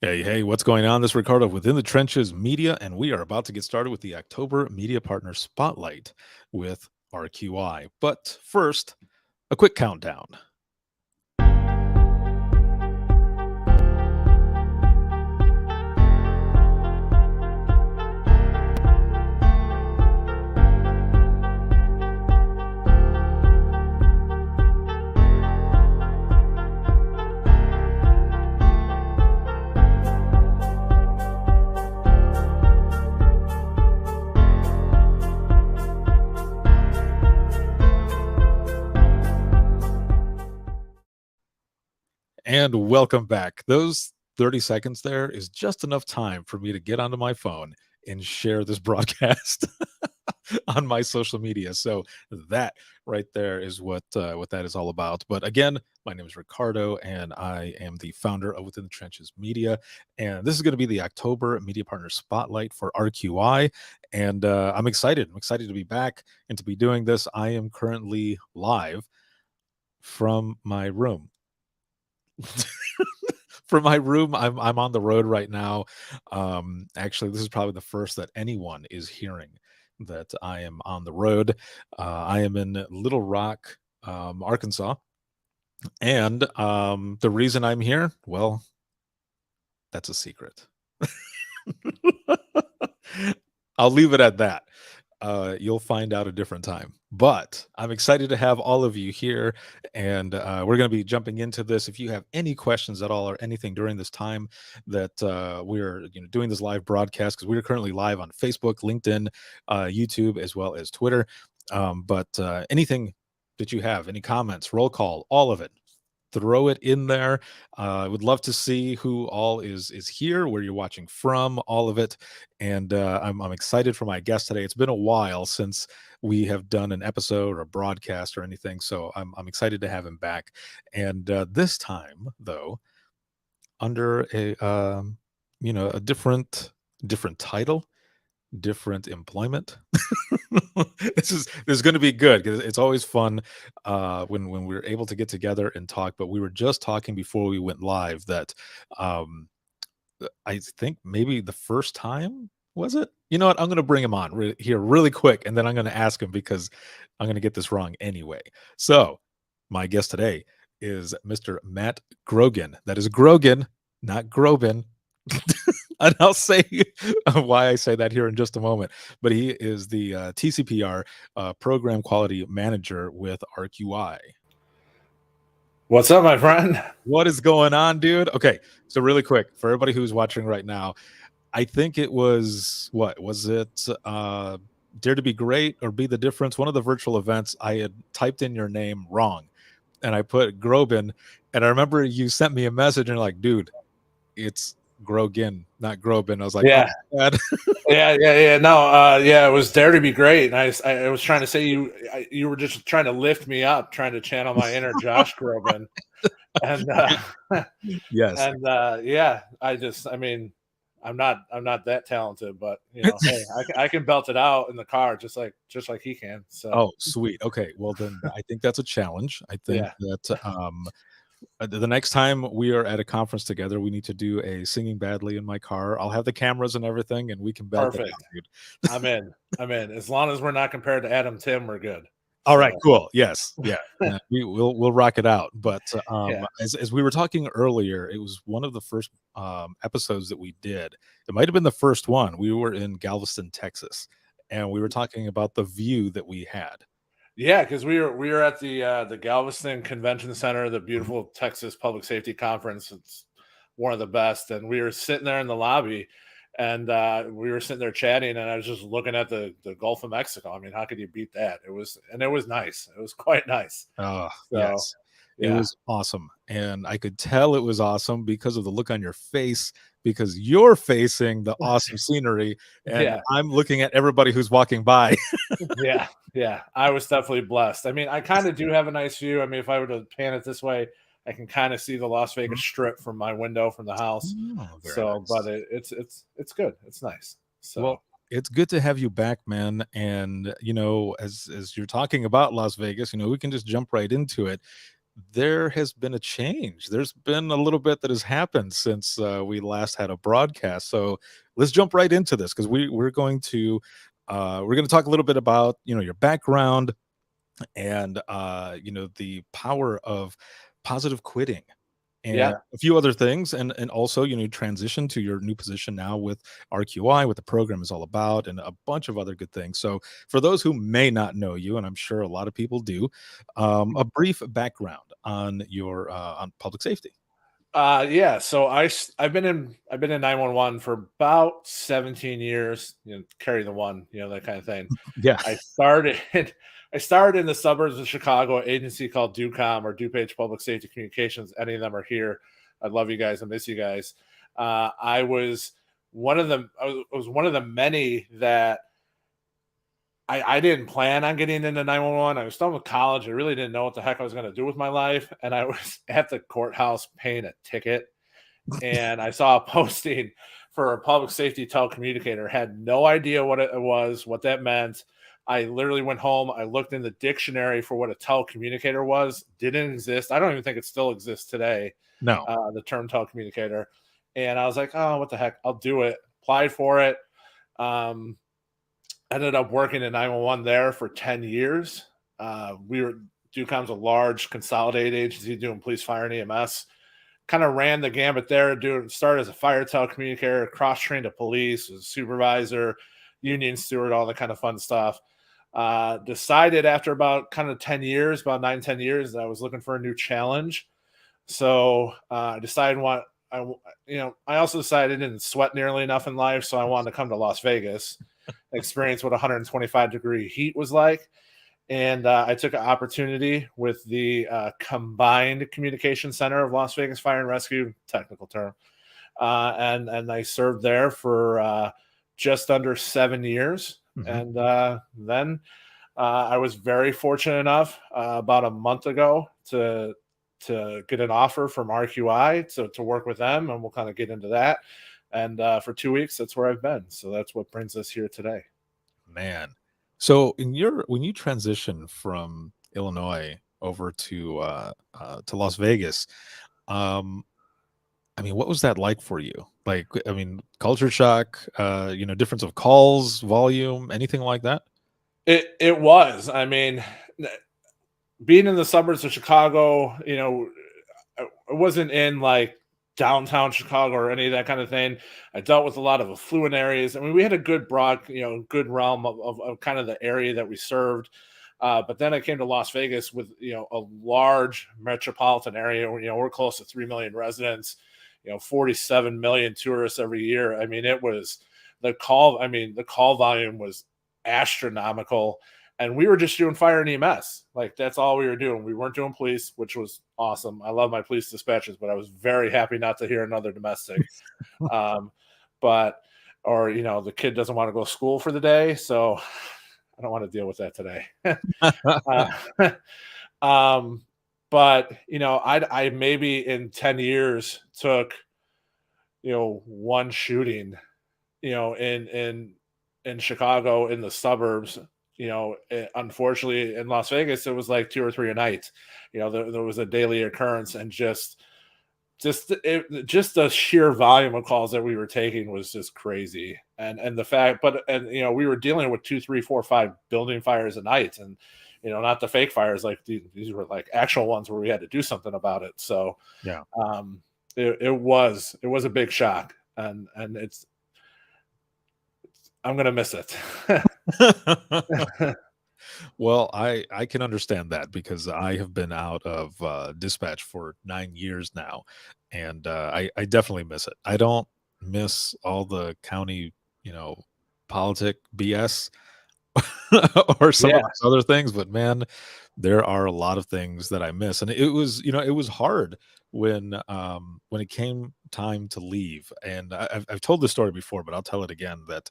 Hey, what's going on? This is Ricardo of Within the Trenches Media, and we are about to get started with the October Media Partner Spotlight with RQI. But first, a quick countdown. And welcome back. Those 30 seconds there is just enough time for me to get onto my phone and share this broadcast on my social media. So that right there is what that is all about. But again, my name is Ricardo, and I am the founder of Within the Trenches Media. And this is going to be the October Media Partner Spotlight for RQI. And I'm excited. I'm excited to be back and to be doing this. I am currently live from my room. From my room. I'm on the road right now. Actually, this is probably the first that anyone is hearing that I am on the road. I am in Little Rock, Arkansas, and the reason I'm here, well, that's a secret. I'll leave it at that. You'll find out a different time. But I'm excited to have all of you here, and we're going to be jumping into this. If you have any questions at all or anything during this time that we're doing this live broadcast, because we're currently live on Facebook, LinkedIn, YouTube, as well as Twitter. But anything that you have, any comments, roll call, all of it, throw it in there. I would love to see who all is here, where you're watching from, all of it. And I'm excited for my guest today. It's been a while since we have done an episode or a broadcast or anything, so I'm excited to have him back. And this time, though, under a different title, different employment. This is going to be good because it's always fun when we're able to get together and talk. But we were just talking before we went live that I think maybe the first time, was it? You know what? I'm going to bring him on here really quick, and then I'm going to ask him because I'm going to get this wrong anyway. So my guest today is Mr. Matt Grogan. That is Grogan, not Grobin. And I'll say why I say that here in just a moment. But he is the TCPR Program Quality Manager with RQI. What's up, my friend? What is going on, dude? Okay, so really quick, for everybody who's watching right now, I think it was, what was it? Dare to Be Great or Be the Difference? One of the virtual events, I had typed in your name wrong, and I put Grobin, and I remember you sent me a message and you're like, dude, it's Grogan, not Grobin. I was like, yeah, oh, yeah. No, yeah, it was Dare to Be Great, and I was trying to say you were just trying to lift me up, trying to channel my inner Josh Groban, and yes, and yeah, I mean, I'm not that talented, but hey, I can belt it out in the car just like he can. So oh, sweet. Okay, well then I think that's a challenge. I think that the next time we are at a conference together, we need to do a singing badly in my car. I'll have the cameras and everything, and we can belt perfect. it out, dude. I'm in. As long as we're not compared to Adam Tim, we're good. All right, cool. Yes, yeah, we'll rock it out. But as we were talking earlier, it was one of the first episodes that we did. It might have been the first one. We were in Galveston, Texas, and we were talking about the view that we had. Yeah, because we were at the Galveston Convention Center, the beautiful Texas Public Safety Conference. It's one of the best, and we were sitting there in the lobby, and we were sitting there chatting, and I was just looking at the Gulf of Mexico. I mean, how could you beat that? It was nice. It was quite nice. Yes, it was awesome, and I could tell it was awesome because of the look on your face. Because you're facing the awesome scenery, and I'm looking at everybody who's walking by. Yeah, I was definitely blessed. I mean, I kind of do have a nice view. I mean, if I were to pan it this way, I can kind of see the Las Vegas Strip from my window from the house. So, nice. But it's good. It's nice. So. Well, it's good to have you back, man. And as you're talking about Las Vegas, we can just jump right into it. there has been a change. There's been a little bit that has happened since we last had a broadcast. So let's jump right into this because we're going to talk a little bit about your background and the power of positive quitting and Yeah. a few other things, and also transition to your new position now with RQI, what the program is all about, and a bunch of other good things. So for those who may not know you, and I'm sure a lot of people do, a brief background on your on public safety. Yeah. So I've been in 911 for about 17 years. Carry the one, that kind of thing. Yeah. I started I started in the suburbs of Chicago, an agency called DuCom or DuPage Public Safety Communications. Any of them are here. I love you guys. I miss you guys. I was one of the I was one of the many that I didn't plan on getting into 911. I was done with college. I really didn't know what the heck I was going to do with my life. And I was at the courthouse paying a ticket and I saw a posting for a public safety telecommunicator. Had no idea what it was, what that meant. I literally went home. I looked in the dictionary for what a telecommunicator was. Didn't exist. I don't even think it still exists today. No. The term telecommunicator, and I was like, oh, what the heck? I'll do it. Applied for it. Um, Ended up working in 911 there for 10 years. We were Ducom's a large consolidated agency doing police, fire, and EMS. Kind of ran the gambit there. Doing started as a fire telecommunicator, cross trained to police, was a supervisor, union steward, all that kind of fun stuff. Decided after about kind of 10 years, about 9, 10 years, that I was looking for a new challenge. So I decided what I, I also decided I didn't sweat nearly enough in life, so I wanted to come to Las Vegas, experience what 125-degree heat was like. And I took an opportunity with the Combined Communication Center of Las Vegas Fire and Rescue, technical term, and I served there for just under 7 years. Mhm. And then I was very fortunate enough about a month ago to get an offer from RQI to work with them, and we'll kind of get into that. And for 2 weeks, that's where I've been. So that's what brings us here today. Man. So when you transition from Illinois over to Las Vegas, um, I mean, what was that like for you? Like, I mean, culture shock, difference of calls, volume, anything like that? It was. I mean, being in the suburbs of Chicago, I wasn't in like downtown Chicago or any of that kind of thing. I dealt with a lot of affluent areas. I mean, we had a good broad, good realm of kind of the area that we served. But then I came to Las Vegas with, a large metropolitan area. We're close to 3 million residents, 47 million tourists every year. I mean, the call volume was astronomical. And we were just doing fire and EMS. Like that's all we were doing. We weren't doing police, which was awesome. I love my police dispatchers, but I was very happy not to hear another domestic. Um, but or the kid doesn't want to go to school for the day, so I don't want to deal with that today. uh, um, but I maybe in 10 years took one shooting, in Chicago in the suburbs. Unfortunately, in Las Vegas, it was like two or three a night. There was a daily occurrence, and just the sheer volume of calls that we were taking was just crazy. And the fact, but and we were dealing with 2, 3, 4, 5 building fires a night, and not the fake fires, like these were like actual ones where we had to do something about it. So Yeah. um, it was a big shock, and I'm gonna miss it. Well, I can understand that because I have been out of dispatch for 9 years now, and I definitely miss it. I don't miss all the county, you know, politic BS or some of Yeah. those other things, but man, there are a lot of things that I miss, and it was, it was hard when it came time to leave. And I've told this story before, but I'll tell it again. That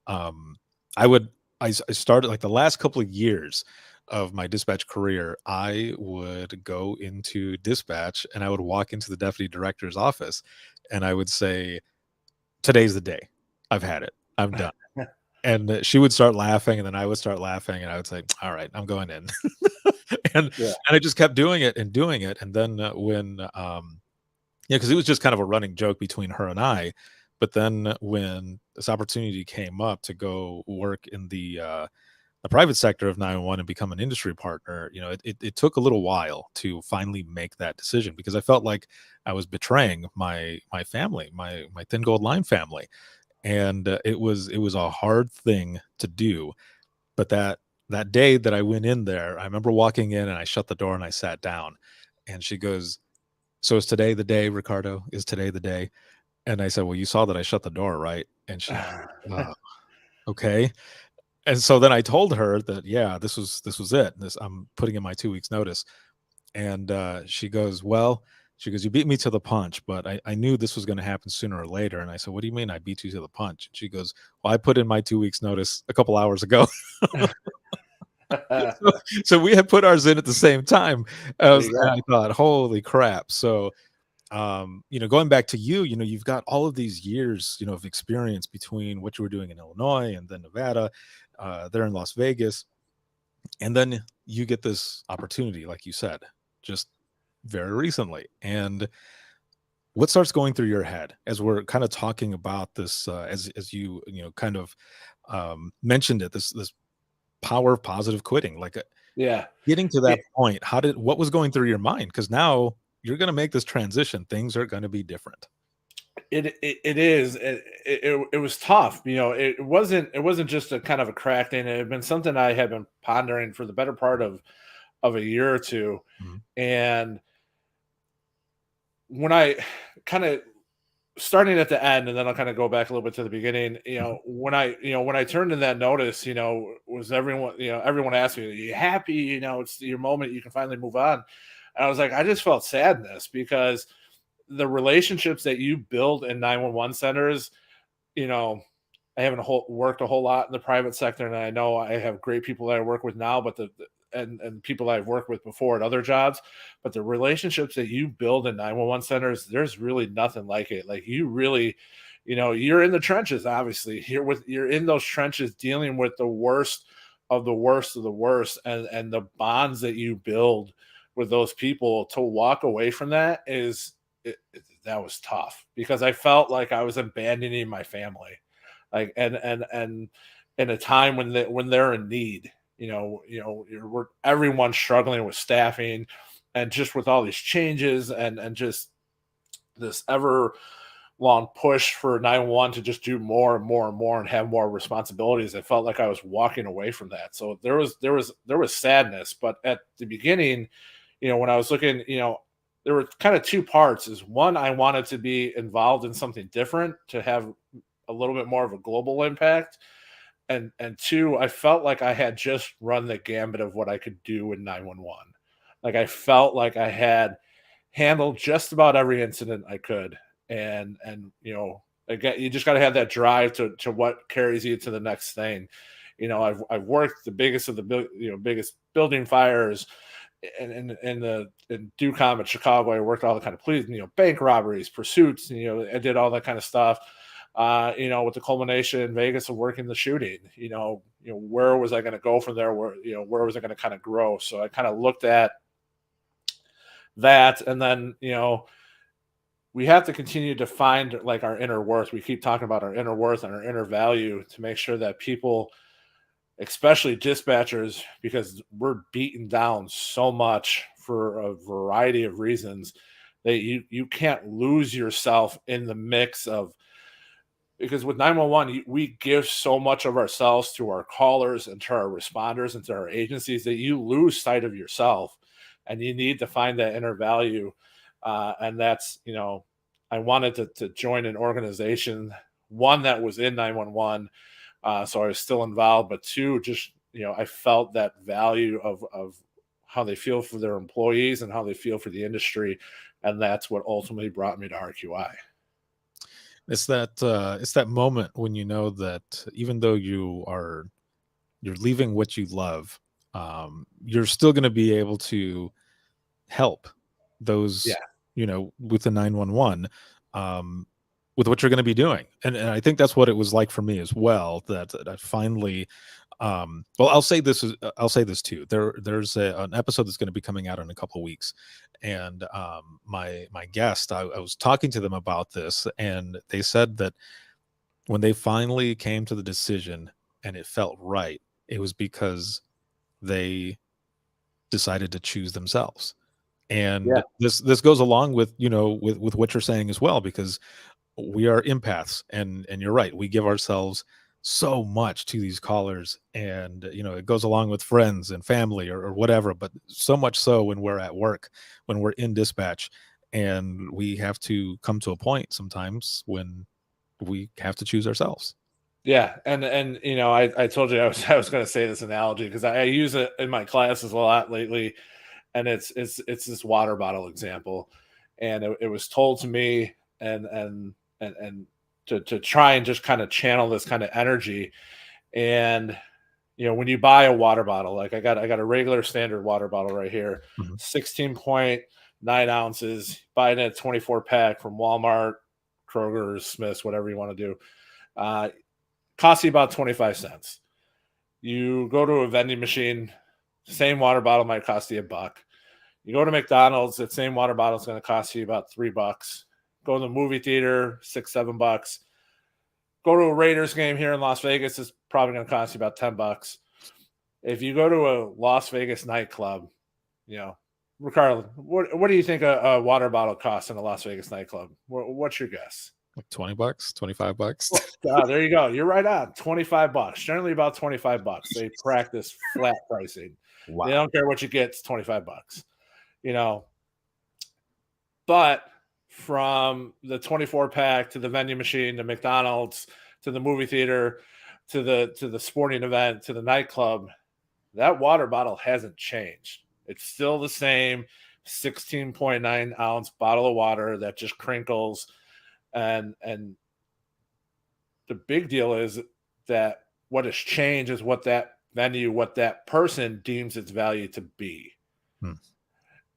um, I would I started like the last couple of years of my dispatch career. I would go into dispatch and I would walk into the deputy director's office, and I would say, "Today's the day. I've had it. I'm done." And she would start laughing, and then I would start laughing, and I would say, "All right, I'm going in." Yeah. I just kept doing it and doing it, and then, when, yeah, because it was just kind of a running joke between her and I, but then when this opportunity came up to go work in the private sector of 911 and become an industry partner, it took a little while to finally make that decision because I felt like I was betraying my family, my thin gold line family, and it was a hard thing to do. But that day that I went in there, I remember walking in and I shut the door and I sat down, and she goes, "So is today the day, Ricardo? Is today the day?" And I said, "Well, you saw that I shut the door, right?" And she, "Oh, okay." And so then I told her that, yeah, this was it. This I'm putting in my 2 weeks notice. And she goes, "Well," she goes, "you beat me to the punch, but I knew this was going to happen sooner or later." And I said, "What do you mean I beat you to the punch?" And she goes, "Well, I put in my 2 weeks notice a couple hours ago." so, so we had put ours in at the same time. There you And go. I thought, holy crap. So going back to you, you've got all of these years, of experience between what you were doing in Illinois and then Nevada, there in Las Vegas, and then you get this opportunity, like you said, just very recently. And what starts going through your head as we're kind of talking about this, as you kind of mentioned it, this power of positive quitting, like Yeah. getting to that It, point? What was going through your mind? Because now you're going to make this transition. Things are going to be different. it is. It was tough. It wasn't just a kind of a crack thing. It had been something I had been pondering for the better part of a year or two. Mhm. And when I kind of starting at the end, and then I'll kind of go back a little bit to the beginning. Mhm. When I turned in that notice, was everyone asked me, "Are you happy? It's your moment. You can finally move on." And I was like, I just felt sadness because the relationships that you build in 911 centers, you know, I haven't worked a whole lot in the private sector, and I know I have great people that I work with now, but and people I've worked with before at other jobs, but the relationships that you build in 911 centers, there's really nothing like it. Like you really, you're in the trenches. Obviously, you're in those trenches dealing with the worst of the worst of the worst, and the bonds that you build with those people to walk away from that that was tough because I felt like I was abandoning my family, like and in a time when they're in need, everyone's struggling with staffing, and just with all these changes and just this ever long push for 911 to just do more and more and more and have more responsibilities. I felt like I was walking away from that. So there was sadness, but at the beginning, when I was looking, there were kind of two parts. Is one, I wanted to be involved in something different to have a little bit more of a global impact, and two, I felt like I had just run the gambit of what I could do in 911. Like I felt like I had handled just about every incident I could, and again, you just got to have that drive to what carries you to the next thing. I've worked the biggest of the biggest building fires in Ducom at Chicago. I worked all the kind of police, bank robberies, pursuits. I did all that kind of stuff. With the culmination in Vegas of working the shooting, where was I going to go from there? Where was I going to kind of grow? So I kind of looked at that, and then we have to continue to find like our inner worth. We keep talking about our inner worth and our inner value to make sure that people, especially dispatchers, because we're beaten down so much for a variety of reasons, that you can't lose yourself in the mix of, because with 911 we give so much of ourselves to our callers and to our responders and to our agencies that you lose sight of yourself, and you need to find that inner value. And that's, I wanted to join an organization, one that was in 911, so I was still involved, but two, just I felt that value of how they feel for their employees and how they feel for the industry, and that's what ultimately brought me to RQI. It's that moment when you know that even though you're leaving what you love, you're still going to be able to help those, Yeah. with the 911, um, with what you're going to be doing. And I think that's what it was like for me as well, that I finally Well, I'll say this too. There's an episode that's going to be coming out in a couple of weeks, and my guest, I was talking to them about this, and they said that when they finally came to the decision and it felt right, it was because they decided to choose themselves. Yeah. And this goes along with, with what you're saying as well, because we are empaths, and you're right, we give ourselves so much to these callers, and it goes along with friends and family, or whatever, but so much so when we're at work, when we're in dispatch, and we have to come to a point sometimes when we have to choose ourselves. Yeah, and I told you I was going to say this analogy because I use it in my classes a lot lately, and it's this water bottle example, and it was told to me, and to try and just kind of channel this kind of energy, and when you buy a water bottle, like I got a regular standard water bottle right here, Mhm. 16.9 ounces, buy it in a 24 pack from Walmart, Kroger's, Smith's, whatever you want to do. Uh, Costs you about 25 cents. You go to a vending machine, same water bottle might cost you $1. You go to McDonald's, that same water bottle is going to cost you about $3. Go to the movie theater, 6, $7. Go to a Raiders game here in Las Vegas, it's probably going to cost you about $10. If you go to a Las Vegas nightclub, you know, Ricardo, what do you think a water bottle costs in a Las Vegas nightclub? What's your guess? Like $20, $25. There you go. You're right on. $25. Generally about $25. They practice flat pricing. They Wow. don't care what you get, it's $25. You know, but from the 24 pack to the vending machine to McDonald's to the movie theater to the sporting event to the nightclub, that water bottle hasn't changed. It's still the same 16.9 ounce bottle of water that just crinkles, and the big deal is that what has changed is what that venue, what that person deems its value to be. Hmm.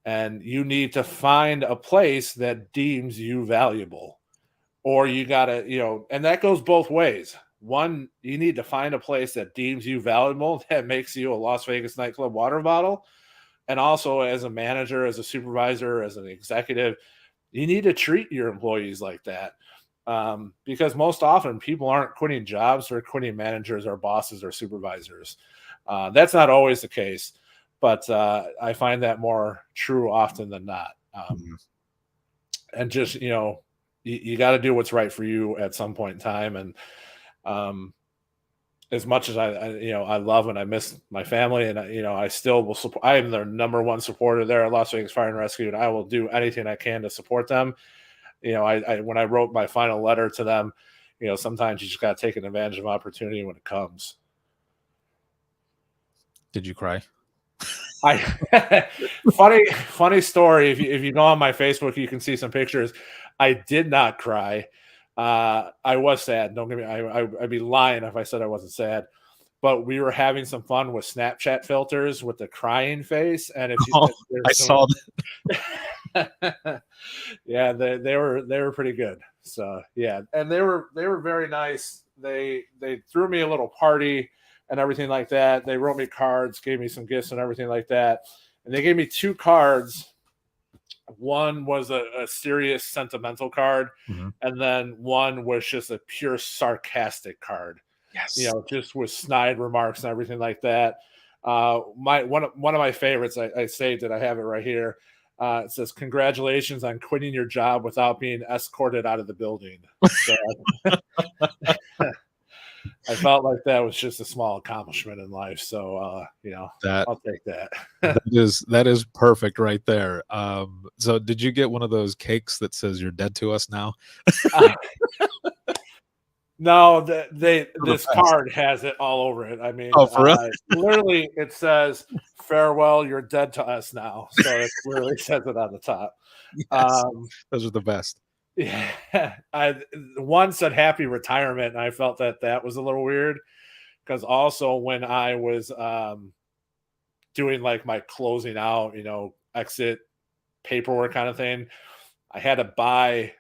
And you need to find a place that deems you valuable. Or you got to, and that goes both ways. One, you need to find a place that deems you valuable, that makes you a Las Vegas nightclub water bottle. And also, as a manager, as a supervisor, as an executive, you need to treat your employees like that. Because most often people aren't quitting jobs, or quitting managers or bosses or supervisors. That's not always the case, but I find that more true often than not. Mhm. And just, you got to do what's right for you at some point in time. And um, as much as I love and I miss my family, and I still will support. I am their number one supporter there at Las Vegas Fire and Rescue, and I will do anything I can to support them. I when I wrote my final letter to them, sometimes you just got to take advantage of opportunity when it comes. Did you cry? I funny story. If you go on my Facebook, you can see some pictures. I did not cry. I was sad. Don't get me. I'd be lying if I said I wasn't sad. But we were having some fun with Snapchat filters with the crying face, and Oh, if I there's some, saw that. yeah, they were pretty good. So yeah, and they were very nice. They threw me a little party and everything like that. They wrote me cards, gave me some gifts and everything like that. And they gave me two cards. One was a serious sentimental card, Mhm. and then one was just a pure sarcastic card. Yes. Just with snide remarks and everything like that. My one of my favorites, I saved it. I have it right here. It says, "Congratulations on quitting your job without being escorted out of the building." So I felt like that was just a small accomplishment in life. So That I'll take that. that is perfect right there. So did you get one of those cakes that says "You're dead to us now"? No, For the this best. card has it all over it. I mean, Oh, for real? literally, it says, "Farewell, you're dead to us now." So it literally says it on the top. Yes. Um, Those are the best. yeah, one said "Happy Retirement," and I felt that was a little weird because also when I was doing like my closing out, exit paperwork kind of thing, I had to buy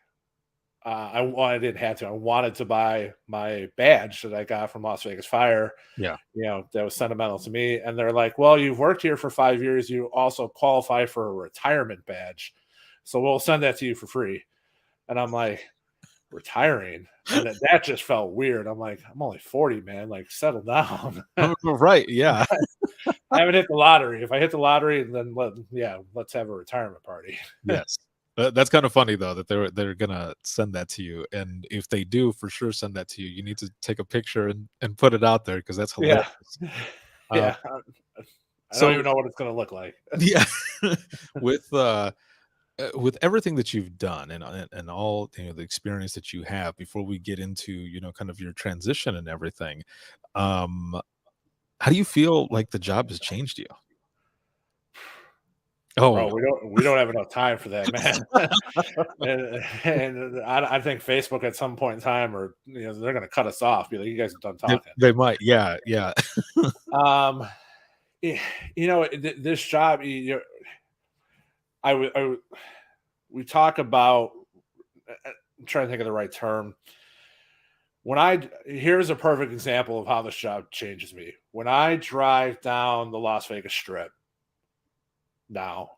well, I didn't have to. I wanted to buy my badge that I got from Las Vegas Fire. Yeah. That was sentimental to me. And they're like, "Well, you've worked here for 5 years. You also qualify for a retirement badge, so we'll send that to you for free." And I'm like, "Retiring?" And that just felt weird. I'm like, "I'm only 40, man. Like, settle down." Oh, right. Yeah. I haven't hit the lottery. If I hit the lottery, then let's have a retirement party. Yes. That's kind of funny though that they're gonna send that to you, and if they do for sure send that to you, you need to take a picture and put it out there because that's hilarious. Yeah. Uh, Yeah. I don't so even know what it's gonna look like. yeah, with with everything that you've done and all the experience that you have, before we get into kind of your transition and everything, um, how do you feel like the job has changed you? Bro, Oh, we don't have enough time for that, man. And I think Facebook at some point in time, or they're gonna cut us off. Be like, you guys are done they, talking. they might, yeah, yeah. Um, this job, I would, we talk about. I'm trying to think of the right term. Here's a perfect example of how this job changes me. When I drive down the Las Vegas Strip now,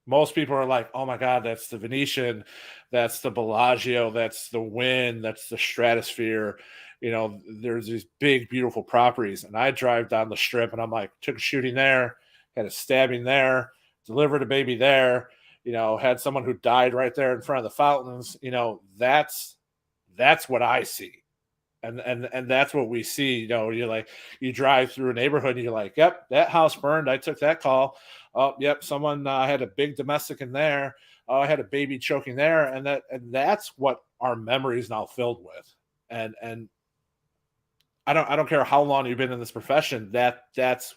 most people are like, "Oh my God, that's the Venetian, that's the Bellagio, that's the Wynn, that's the Stratosphere." There's these big, beautiful properties, and I drive down the Strip, and I'm like, took a shooting there, had a stabbing there, delivered a baby there. Had someone who died right there in front of the fountains. That's what I see, and that's what we see. You're like, you drive through a neighborhood and you're like, "Yep, that house burned. I took that call. Oh, yep, someone had a big domestic in there. Oh, I had a baby choking there." And that's what our memory is now filled with. And I don't care how long you've been in this profession. That's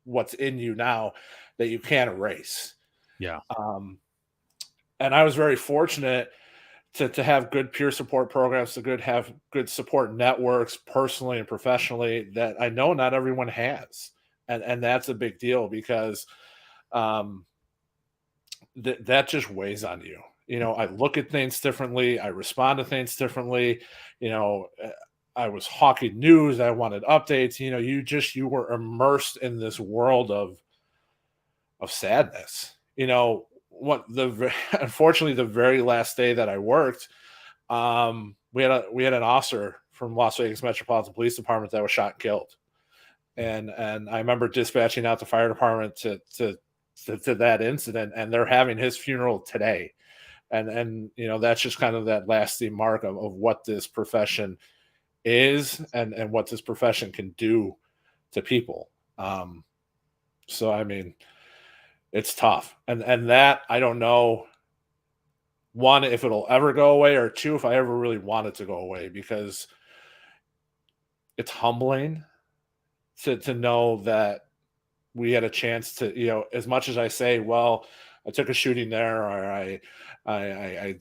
what's in you now that you can't erase. Yeah. Um, and I was very fortunate to have good peer support programs, to have good support networks personally and professionally that I know not everyone has. And that's a big deal because um, that just weighs on you. I look at things differently. I respond to things differently. You know, uh, I was hawking news. I wanted updates. You were immersed in this world of sadness. Unfortunately, the very last day that I worked, we had an officer from Las Vegas Metropolitan Police Department that was shot and killed, and I remember dispatching out the fire department to that incident, and they're having his funeral today, and that's just kind of that lasting mark of what this profession is, and what this profession can do to people. So I mean, it's tough, and that I don't know, one, if it'll ever go away, or two, if I ever really want it to go away, because it's humbling to know that we had a chance to, as much as I say, well, I took a shooting there, or I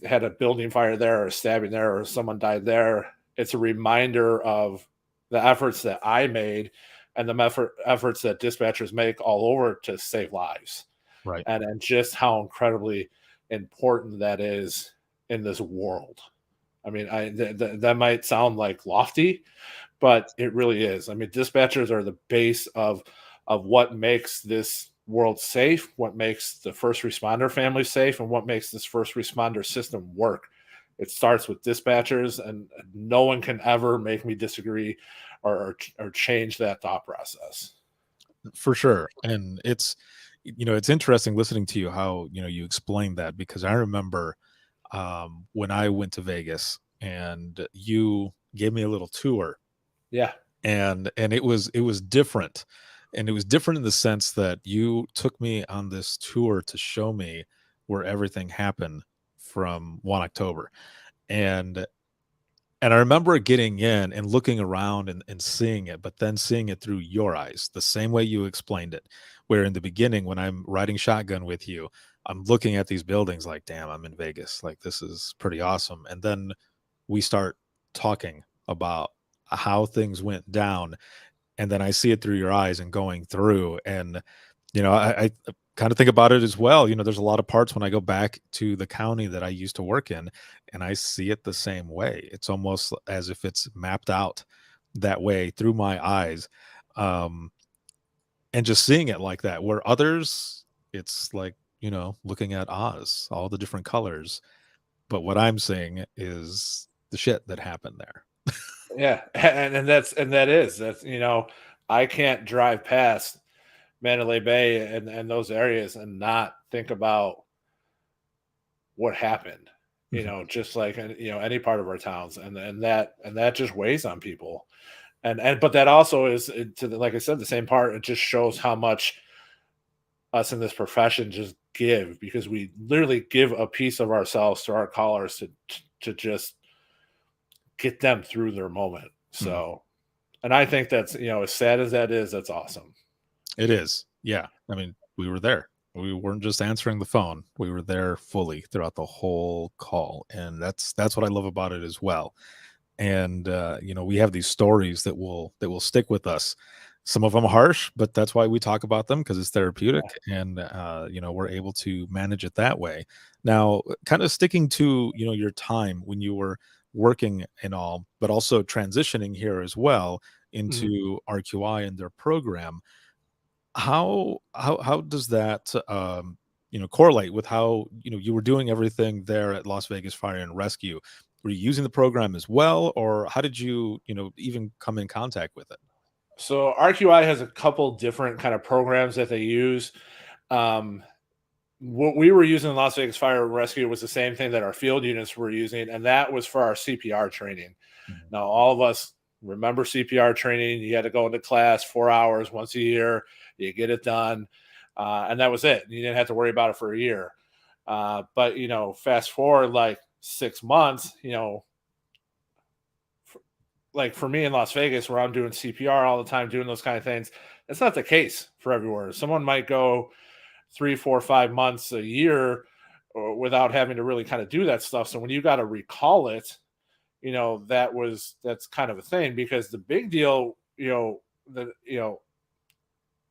had a building fire there, or a stabbing there, or someone died there. It's a reminder of the efforts that I made, and the efforts that dispatchers make all over to save lives, Right. and just how incredibly important that is in this world. I mean, that might sound like lofty, but it really is. I mean, dispatchers are the base of what makes this world safe, what makes the first responder family safe, and what makes this first responder system work. It starts with dispatchers, and no one can ever make me disagree or change that thought process. For sure. And it's interesting listening to you how, you explain that, because I remember when I went to Vegas and you gave me a little tour, Yeah, and it was different. And it was different in the sense that you took me on this tour to show me where everything happened from 1 October. And I remember getting in and looking around and seeing it, but then seeing it through your eyes, the same way you explained it. Where in the beginning, when I'm riding shotgun with you, I'm looking at these buildings like, damn, I'm in Vegas. Like, this is pretty awesome. And then we start talking about how things went down. And then I see it through your eyes and going through. And, kind of think about it as well. There's a lot of parts when I go back to the county that I used to work in, and I see it the same way. It's almost as if it's mapped out that way through my eyes. Um, and just seeing it like that, where others, it's like, looking at Oz, all the different colors. But what I'm seeing is the shit that happened there. Yeah, that's I can't drive past Mandalay Bay and those areas and not think about what happened. Mhm. Just like any part of our towns, and that just weighs on people. And but that also is like I said, the same part. It just shows how much us in this profession just give, because we literally give a piece of ourselves to our callers to just get them through their moment. Mhm. So, and I think that's, as sad as that is, that's awesome. It is. Yeah. I mean, we were there. We weren't just answering the phone. We were there fully throughout the whole call. And that's what I love about it as well. And we have these stories that will stick with us. Some of them harsh, but that's why we talk about them, because it's therapeutic, and we're able to manage it that way. Now, kind of sticking to your time when you were working and all, but also transitioning here as well Mhm. into RQI and their program. How does that correlate with how you were doing everything there at Las Vegas Fire and Rescue? Were you using the program as well, or how did you even come in contact with it? So RQI has a couple different kind of programs that they use. Um, what we were using in Las Vegas Fire and Rescue was the same thing that our field units were using, and that was for our CPR training. Mhm. Now, all of us remember CPR training. You had to go into class 4 hours once a year. You get it done, and that was it. You didn't have to worry about it for a year. But fast forward like 6 months. Like for me in Las Vegas, where I'm doing CPR all the time, doing those kind of things, that's not the case for everywhere. Someone might go 3, 4, 5 months a year without having to really kind of do that stuff. So when you got to recall it, that's kind of a thing, because the big deal,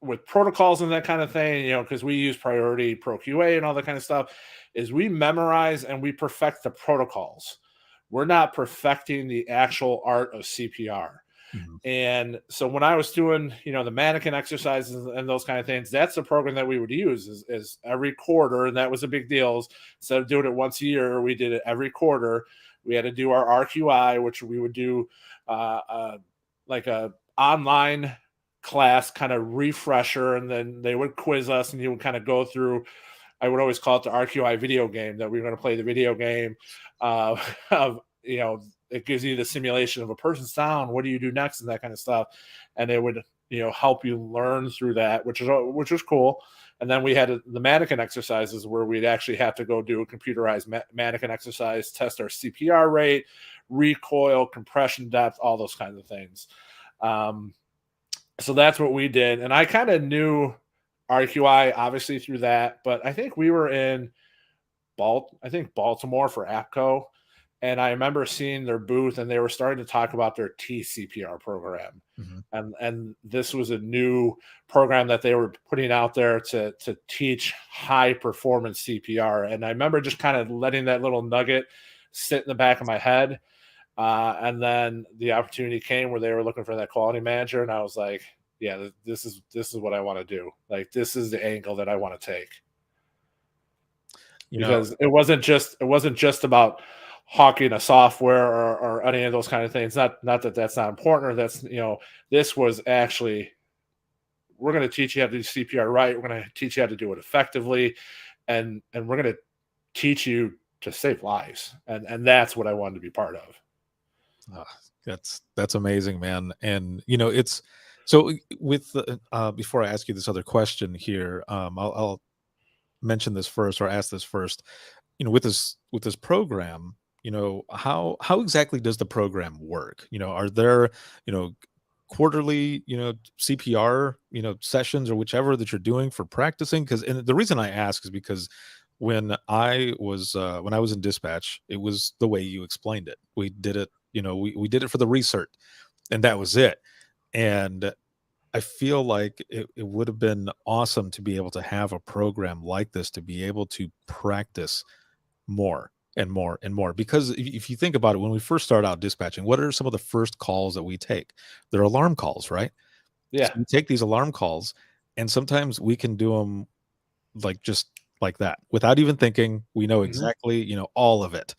with protocols and that kind of thing, because we use priority pro QA and all that kind of stuff, is we memorize and we perfect the protocols. We're not perfecting the actual art of CPR. Mhm. And so when I was doing, the mannequin exercises and those kind of things, that's the program that we would use is every quarter. And that was a big deal. Instead of doing it once a year, we did it every quarter. We had to do our RQI, which we would do like a online class kind of refresher. And then they would quiz us and you would kind of go through. I would always call it the RQI video game, that we were going to play the video game of, it gives you the simulation of a person's down. What do you do next and that kind of stuff. And it would, help you learn through that, which was cool. And then we had the mannequin exercises where we'd actually have to go do a computerized mannequin exercise, test our CPR rate, recoil, compression depth, all those kinds of things. Um, so that's what we did. And I kind of knew RQI obviously through that, but I think we were in Baltimore for APCO, and I remember seeing their booth, and they were starting to talk about their TCPR program, Mhm. and this was a new program that they were putting out there to teach high performance CPR. And I remember just kind of letting that little nugget sit in the back of my head, and then the opportunity came where they were looking for that quality manager, and I was like, yeah, this is what I want to do. Like, this is the angle that I want to take, You know, because it wasn't just about hawking a software or any of those kind of things. Not that that's not important, or that's, this was actually, we're going to teach you how to do CPR right. We're going to teach you how to do it effectively, and we're going to teach you to save lives. And that's what I wanted to be part of. ah, that's amazing, man. And it's so with before I ask you this other question here, I'll mention this first or ask this first. With this program, how exactly does the program work? Are there you know quarterly CPR sessions or whichever that you're doing for practicing? Because, and the reason I ask is because when I was in dispatch, it was the way you explained it. We did it, we did it for the research, and that was it. And I feel like it would have been awesome to be able to have a program like this to be able to practice more and more and more. Because if you think about it, when we first start out dispatching, what are some of the first calls that we take? They're alarm calls, right? So Yeah. we take these alarm calls, and sometimes we can do them like just like that without even thinking. We know Mhm. exactly, all of it.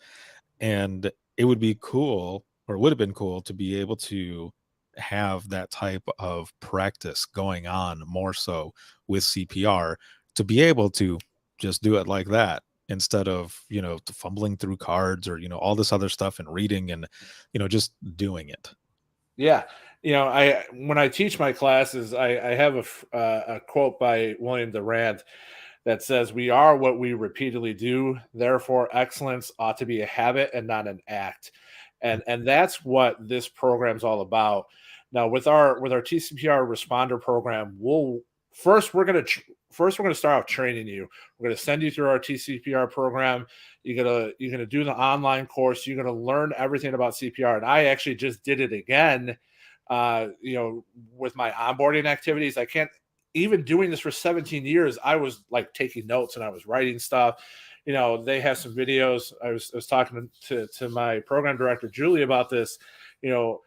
And it would be cool, or it would have been cool to be able to have that type of practice going on more so with CPR, to be able to just do it like that instead of, fumbling through cards or, all this other stuff and reading and, just doing it. Yeah. I when I teach my classes, I have a quote by William Durant that says, "We are what we repeatedly do. Therefore, excellence ought to be a habit and not an act." And that's what this program's all about. Now, with our TCPR responder program, first we're gonna start off training you. We're gonna send you through our TCPR program. You're gonna do the online course. You're gonna learn everything about CPR. And I actually just did it again. With my onboarding activities, I can't even doing this for 17 years, I was like taking notes and I was writing stuff. They have some videos. I was talking to my program director, Julie, about this. You know,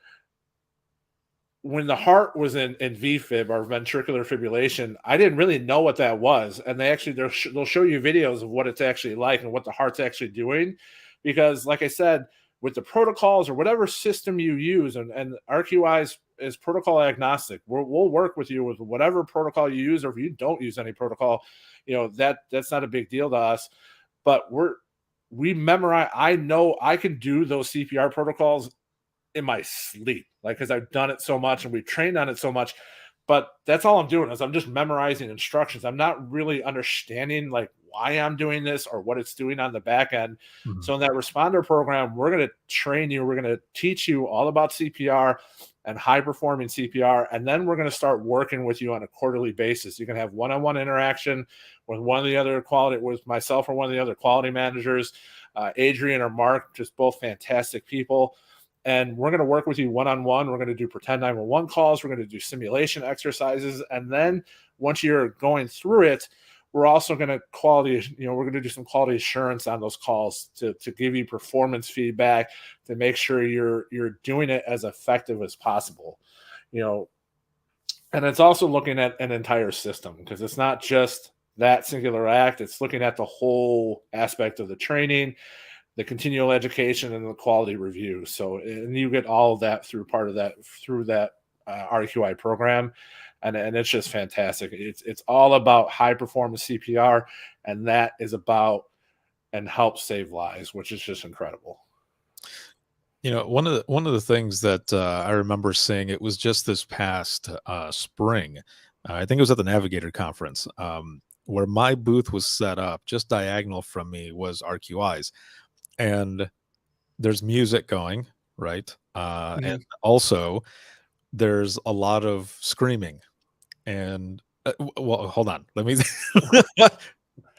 when the heart was in VFib or ventricular fibrillation, I didn't really know what that was. And they'll show you videos of what it's actually like and what the heart's actually doing. Because, like I said, with the protocols or whatever system you use, and RQI is protocol agnostic. We'll work with you with whatever protocol you use, or if you don't use any protocol, that's not a big deal to us. But we memorize. I know I can do those CPR protocols in my sleep, like, because I've done it so much and we've trained on it so much. But that's all I'm doing is I'm just memorizing instructions. I'm not really understanding like why I'm doing this or what it's doing on the back end. Mhm. So in that responder program, we're going to train you. We're going to teach you all about CPR and high performing CPR, and then we're going to start working with you on a quarterly basis. You can have one-on-one interaction with with myself or one of the other quality managers, Adrian or Mark, just both fantastic people. And we're going to work with you one on one. We're going to do pretend 911 calls. We're going to do simulation exercises. And then once you're going through it, we're also going to we're going to do some quality assurance on those calls to give you performance feedback to make sure you're doing it as effective as possible. You know, and it's also looking at an entire system because it's not just that singular act, it's looking at the whole aspect of the training, the continual education, and the quality review. So, and you get all of that through that RQI program, and it's just fantastic. It's all about high performance CPR, and that is about and helps save lives, which is just incredible. One of the things that I remember seeing, it was just this past spring. I think it was at the Navigator conference, where my booth was set up. Just diagonal from me was RQI's, and there's music going, right, and Mhm. also there's a lot of screaming. And well, hold on, let me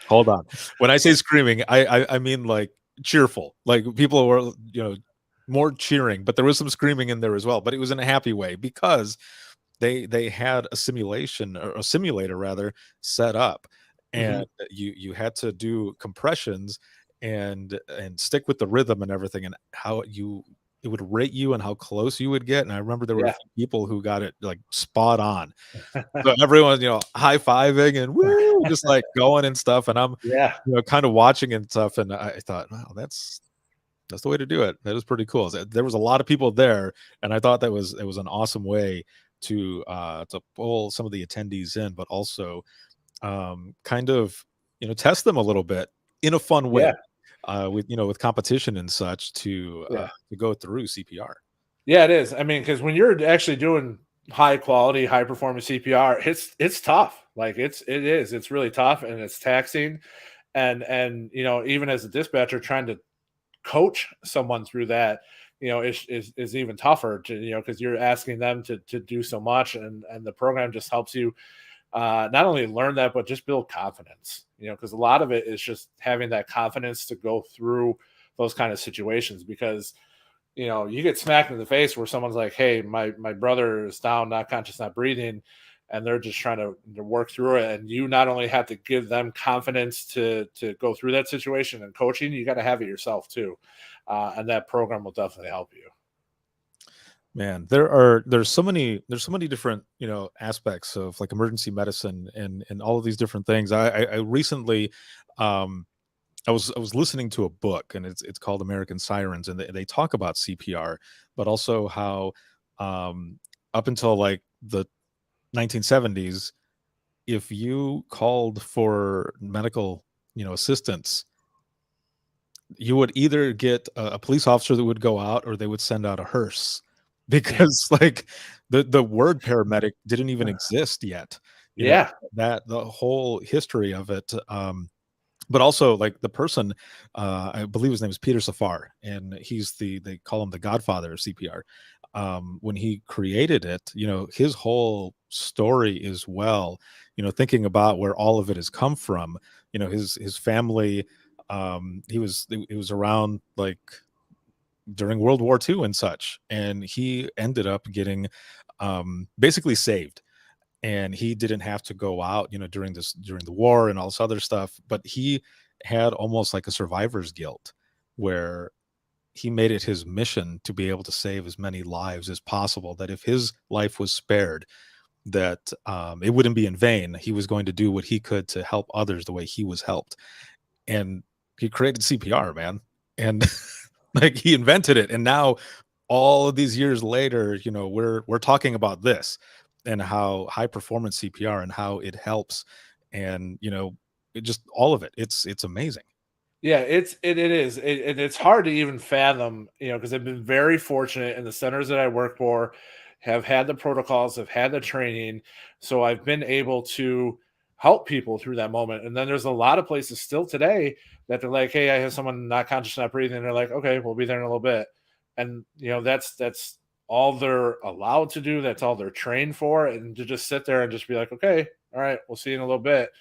hold on. When I say screaming, I mean like cheerful. Like people were, more cheering, but there was some screaming in there as well. But it was in a happy way because they had a simulation, or a simulator rather, set up, and Mhm. you had to do compressions and stick with the rhythm and everything, and how it would rate you and how close you would get. And I remember there were a Yeah. few people who got it like spot on. So everyone, high fiving and woo, just like going and stuff. And I'm, Yeah. kind of watching and stuff. And I thought, wow, that's the way to do it. That was pretty cool. There was a lot of people there, and I thought it was an awesome way to pull some of the attendees in, but also kind of test them a little bit in a fun way, Yeah. with competition and such Yeah. to go through CPR. Yeah, it is. I mean, because when you're actually doing high quality, high performance CPR, it's tough. Like it's really tough and it's taxing. And even as a dispatcher, trying to coach someone through that, is even tougher to because you're asking them to do so much, and the program just helps you not only learn that but just build confidence. Because a lot of it is just having that confidence to go through those kind of situations because you get smacked in the face where someone's like, "Hey, my brother is down, not conscious, not breathing," and they're just trying to work through it. And you not only have to give them confidence to go through that situation and coaching, you got to have it yourself too, and that program will definitely help you. Man, there's so many different, aspects of like emergency medicine and all of these different things. I recently, um I was listening to a book, and it's called American Sirens, and they talk about CPR, but also how, up until like the 1970s, if you called for medical, assistance, you would either get a police officer that would go out, or they would send out a hearse, because like the word paramedic didn't even exist yet. You know Yeah, that the whole history of it. But also like the person, I believe his name is Peter Safar, and he's they call him the godfather of CPR. When he created it, his whole story is, well, thinking about where all of it has come from. His family, he was around like during World War II and such, and he ended up getting basically saved, and he didn't have to go out, during the war and all this other stuff, but he had almost like a survivor's guilt, where he made it his mission to be able to save as many lives as possible, that if his life was spared, that it wouldn't be in vain. He was going to do what he could to help others the way he was helped. And he created CPR, man. And like he invented it, and now all of these years later, we're talking about this, and how high performance CPR and how it helps, and it just all of it. It's amazing. yeah, it is, and it's hard to even fathom, because I've been very fortunate, and the centers that I work for have had the protocols, have had the training, so I've been able to help people through that moment. And then there's a lot of places still today that they're like, "Hey, I have someone not conscious, not breathing." And they're like, "Okay, we'll be there in a little bit," and that's all they're allowed to do. That's all they're trained for, and to just sit there and just be like, "Okay, all right, we'll see you in a little bit.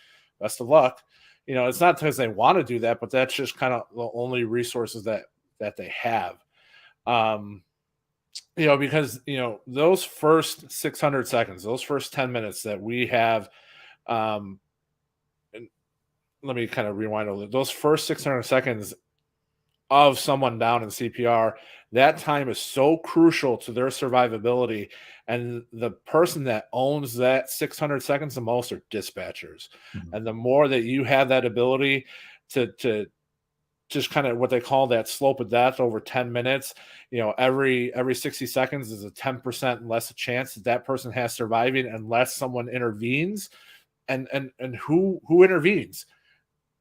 Best of luck." It's not because they want to do that, but that's just kind of the only resources that they have. Um, because those first 600 seconds, those first 10 minutes that we have, um, and let me kind of rewind a little. Those first 600 seconds of someone down in CPR, that time is so crucial to their survivability. And the person that owns that 600 seconds the most are dispatchers. Mhm. And the more that you have that ability to just kind of what they call that slope of death over 10 minutes, every 60 seconds is a 10% less a chance that that person has surviving unless someone intervenes. And who intervenes?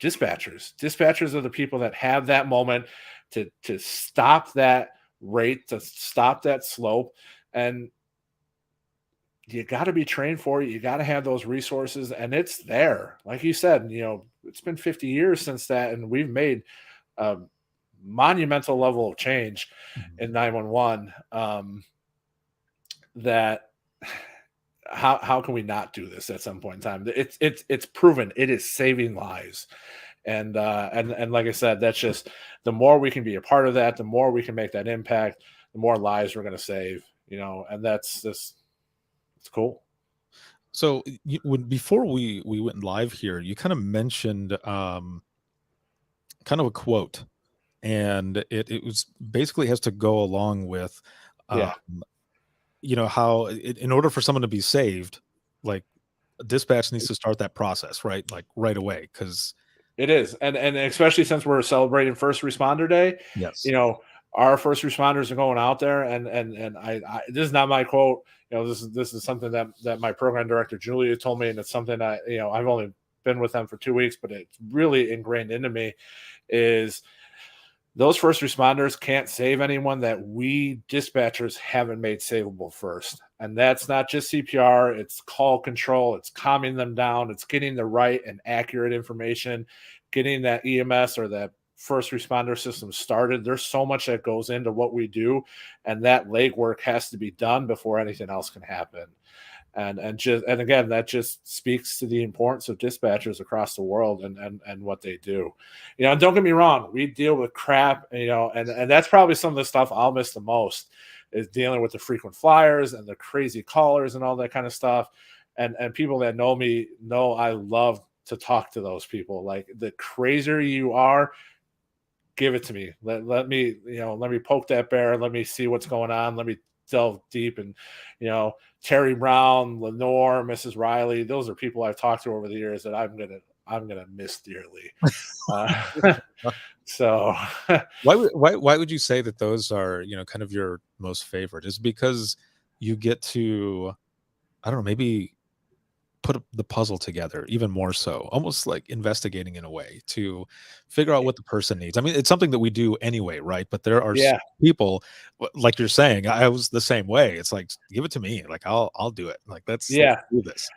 Dispatchers are the people that have that moment to stop that rate, to stop that slope. And you got to be trained for it. You got to have those resources, and it's there. Like you said, it's been 50 years since that, and we've made a monumental level of change Mhm. in 911. That how can we not do this at some point in time? It's proven it is saving lives. And like I said, that's just the more we can be a part of that, the more we can make that impact, the more lives we're going to save. And that's just it's cool. So when before we went live here, you kind of mentioned kind of a quote, and it was basically has to go along with, um, Yeah, how in order for someone to be saved, like dispatch needs to start that process, right? Like right away, because it is, and especially since we're celebrating First Responder Day, you yes. know, our first responders are going out there, and I this is not my quote. This is something that my program director Julia told me, and it's something I've only been with them for 2 weeks, but it's really ingrained into me. Is those first responders can't save anyone that we dispatchers haven't made savable first. And that's not just CPR, it's call control, it's calming them down, it's getting the right and accurate information, getting that EMS or that first responder system started. There's so much that goes into what we do, and that legwork has to be done before anything else can happen. And again, that just speaks to the importance of dispatchers across the world and what they do. And don't get me wrong, we deal with crap, and that's probably some of the stuff I'll miss the most, is dealing with the frequent flyers and the crazy callers and all that kind of stuff. And people that know me know I love to talk to those people. Like, the crazier you are, give it to me. Let me, let me poke that bear. Let me see what's going on. Let me delve deep. And, Terry Brown, Lenore, Mrs. Riley, those are people I've talked to over the years that I'm gonna miss dearly. Uh, so Why would you say that those are, kind of your most favorite? Is it because you get to, I don't know, maybe put the puzzle together even more so, almost like investigating in a way to figure out what the person needs. I mean, it's something that we do anyway, right? But there are yeah, people, like you're saying, I was the same way. It's like, give it to me, like I'll do it. Like let's yeah. do this.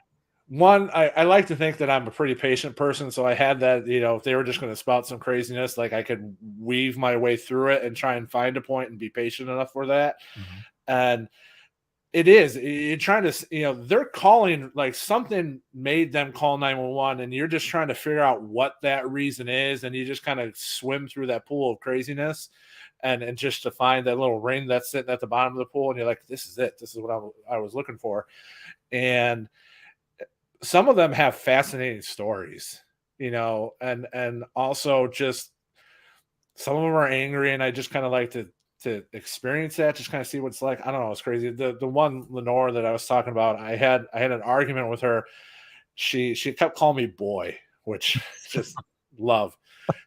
One, I like to think that I'm a pretty patient person, so I had that. If they were just going to spout some craziness, like, I could weave my way through it and try and find a point and be patient enough for that. Mhm. And you're trying to, they're calling, like, something made them call 911, and you're just trying to figure out what that reason is, and you just kind of swim through that pool of craziness, and just to find that little ring that's sitting at the bottom of the pool, and you're like, this is it. This is what I was looking for. And some of them have fascinating stories, and also just some of them are angry, and I just kind of like to experience that, just kind of see what it's like. I don't know, it's crazy. The one Lenore that I was talking about, I had an argument with her. She kept calling me boy, which just love.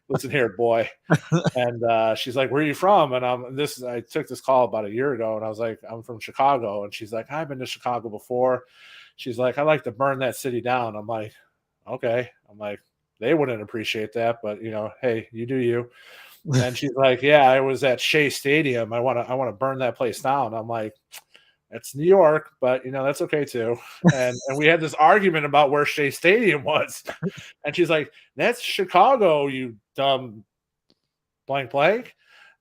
Listen here, boy. And she's like, "Where are you from?" And I took this call about a year ago, and I was like, "I'm from Chicago." And she's like, "I've been to Chicago before." She's like, "I like to burn that city down." I'm like, "Okay." I'm like, "They wouldn't appreciate that, but hey, you do you." And she's like, "Yeah, I was at Shea Stadium. I want to burn that place down." I'm like, "That's New York, but that's okay too." And we had this argument about where Shea Stadium was, and she's like, "That's Chicago, you dumb blank blank."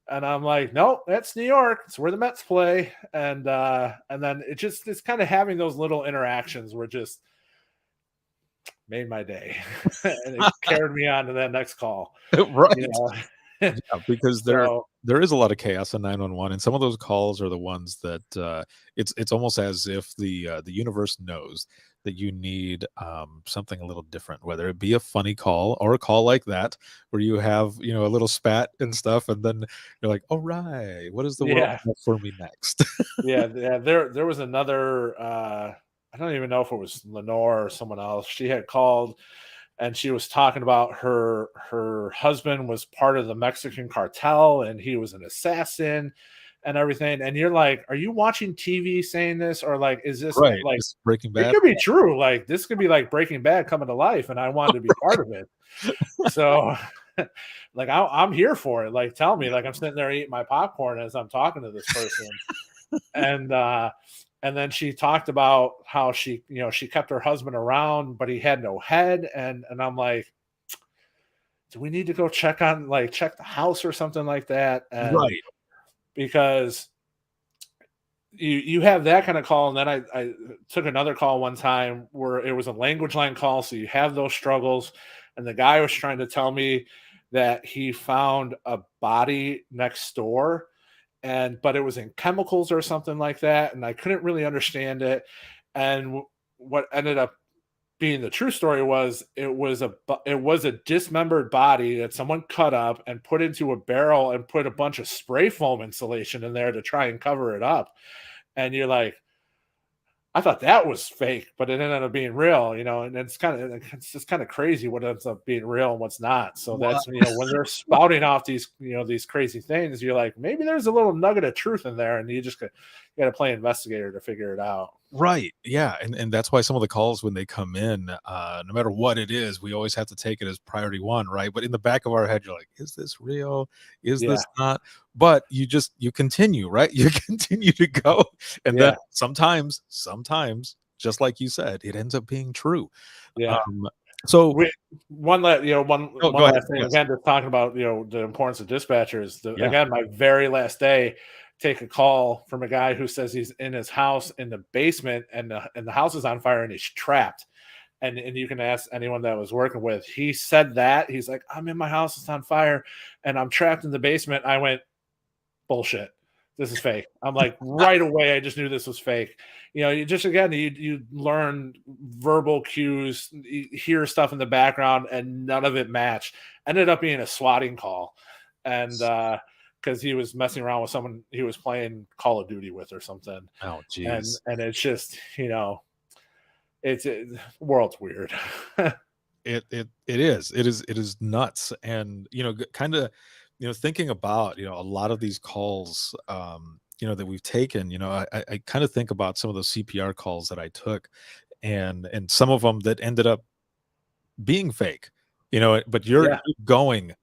And I'm like, "Nope, that's New York. It's where the Mets play." And then it's kind of having those little interactions where just made my day, and it carried me on to that next call. You Right. know, Yeah, because so there is a lot of chaos in 911, and some of those calls are the ones that it's almost as if the universe knows that you need something a little different, whether it be a funny call or a call like that where you have a little spat and stuff, and then you're like, "All right, what does the world yeah, have for me next?" yeah. There was another. I don't even know if it was Lenore or someone else. She had called, and she was talking about her husband was part of the Mexican cartel, and he was an assassin and everything. And you're like, are you watching TV saying this, or like, is this Right, like, just Breaking it Bad. could be true? Like, this could be like Breaking Bad coming to life, and I wanted to be part of it. So, like, I'm here for it. Like, tell me. Like, I'm sitting there eating my popcorn as I'm talking to this person, and and then she talked about how she kept her husband around, but he had no head, and I'm like, do we need to go check the house or something like that? And Right. because you have that kind of call, and then I took another call one time where it was a language line call, so you have those struggles, and the guy was trying to tell me that he found a body next door, but it was in chemicals or something like that, and I couldn't really understand it. And what ended up being the true story was it was a dismembered body that someone cut up and put into a barrel and put a bunch of spray foam insulation in there to try and cover it up. And you're like, I thought that was fake, but it ended up being real, and it's just kind of crazy what ends up being real and what's not. So What? that's, when they're spouting off these crazy things, you're like, maybe there's a little nugget of truth in there, and you got to play investigator to figure it out. Right. Yeah. And that's why some of the calls when they come in, no matter what it is, we always have to take it as priority one, right? But in the back of our head, you're like, is this real? Is Yeah. this not? But you continue, right? You continue to go. And then Yeah. sometimes, just like you said, it ends up being true. Yeah. Um, so We one let you know oh, one go ahead. last thing, Yes. again, just talking about the importance of dispatchers. Yeah. My very last day, take a call from a guy who says he's in his house in the basement, and the house is on fire and he's trapped. And you can ask anyone that I was working with. He said that he's like, I'm in my house, it's on fire, and I'm trapped in the basement. I went, bullshit. This is fake. I'm like, right away, I just knew this was fake. You just, again, you learn verbal cues, you hear stuff in the background, and none of it matched. Ended up being a swatting call, and because he was messing around with someone he was playing Call of Duty with or something, Oh, and geez. it's just, the world's weird. It is nuts. And kind of thinking about a lot of these calls that we've taken. I kind of think about some of those CPR calls that I took, and some of them that ended up being fake, but you're Yeah, going,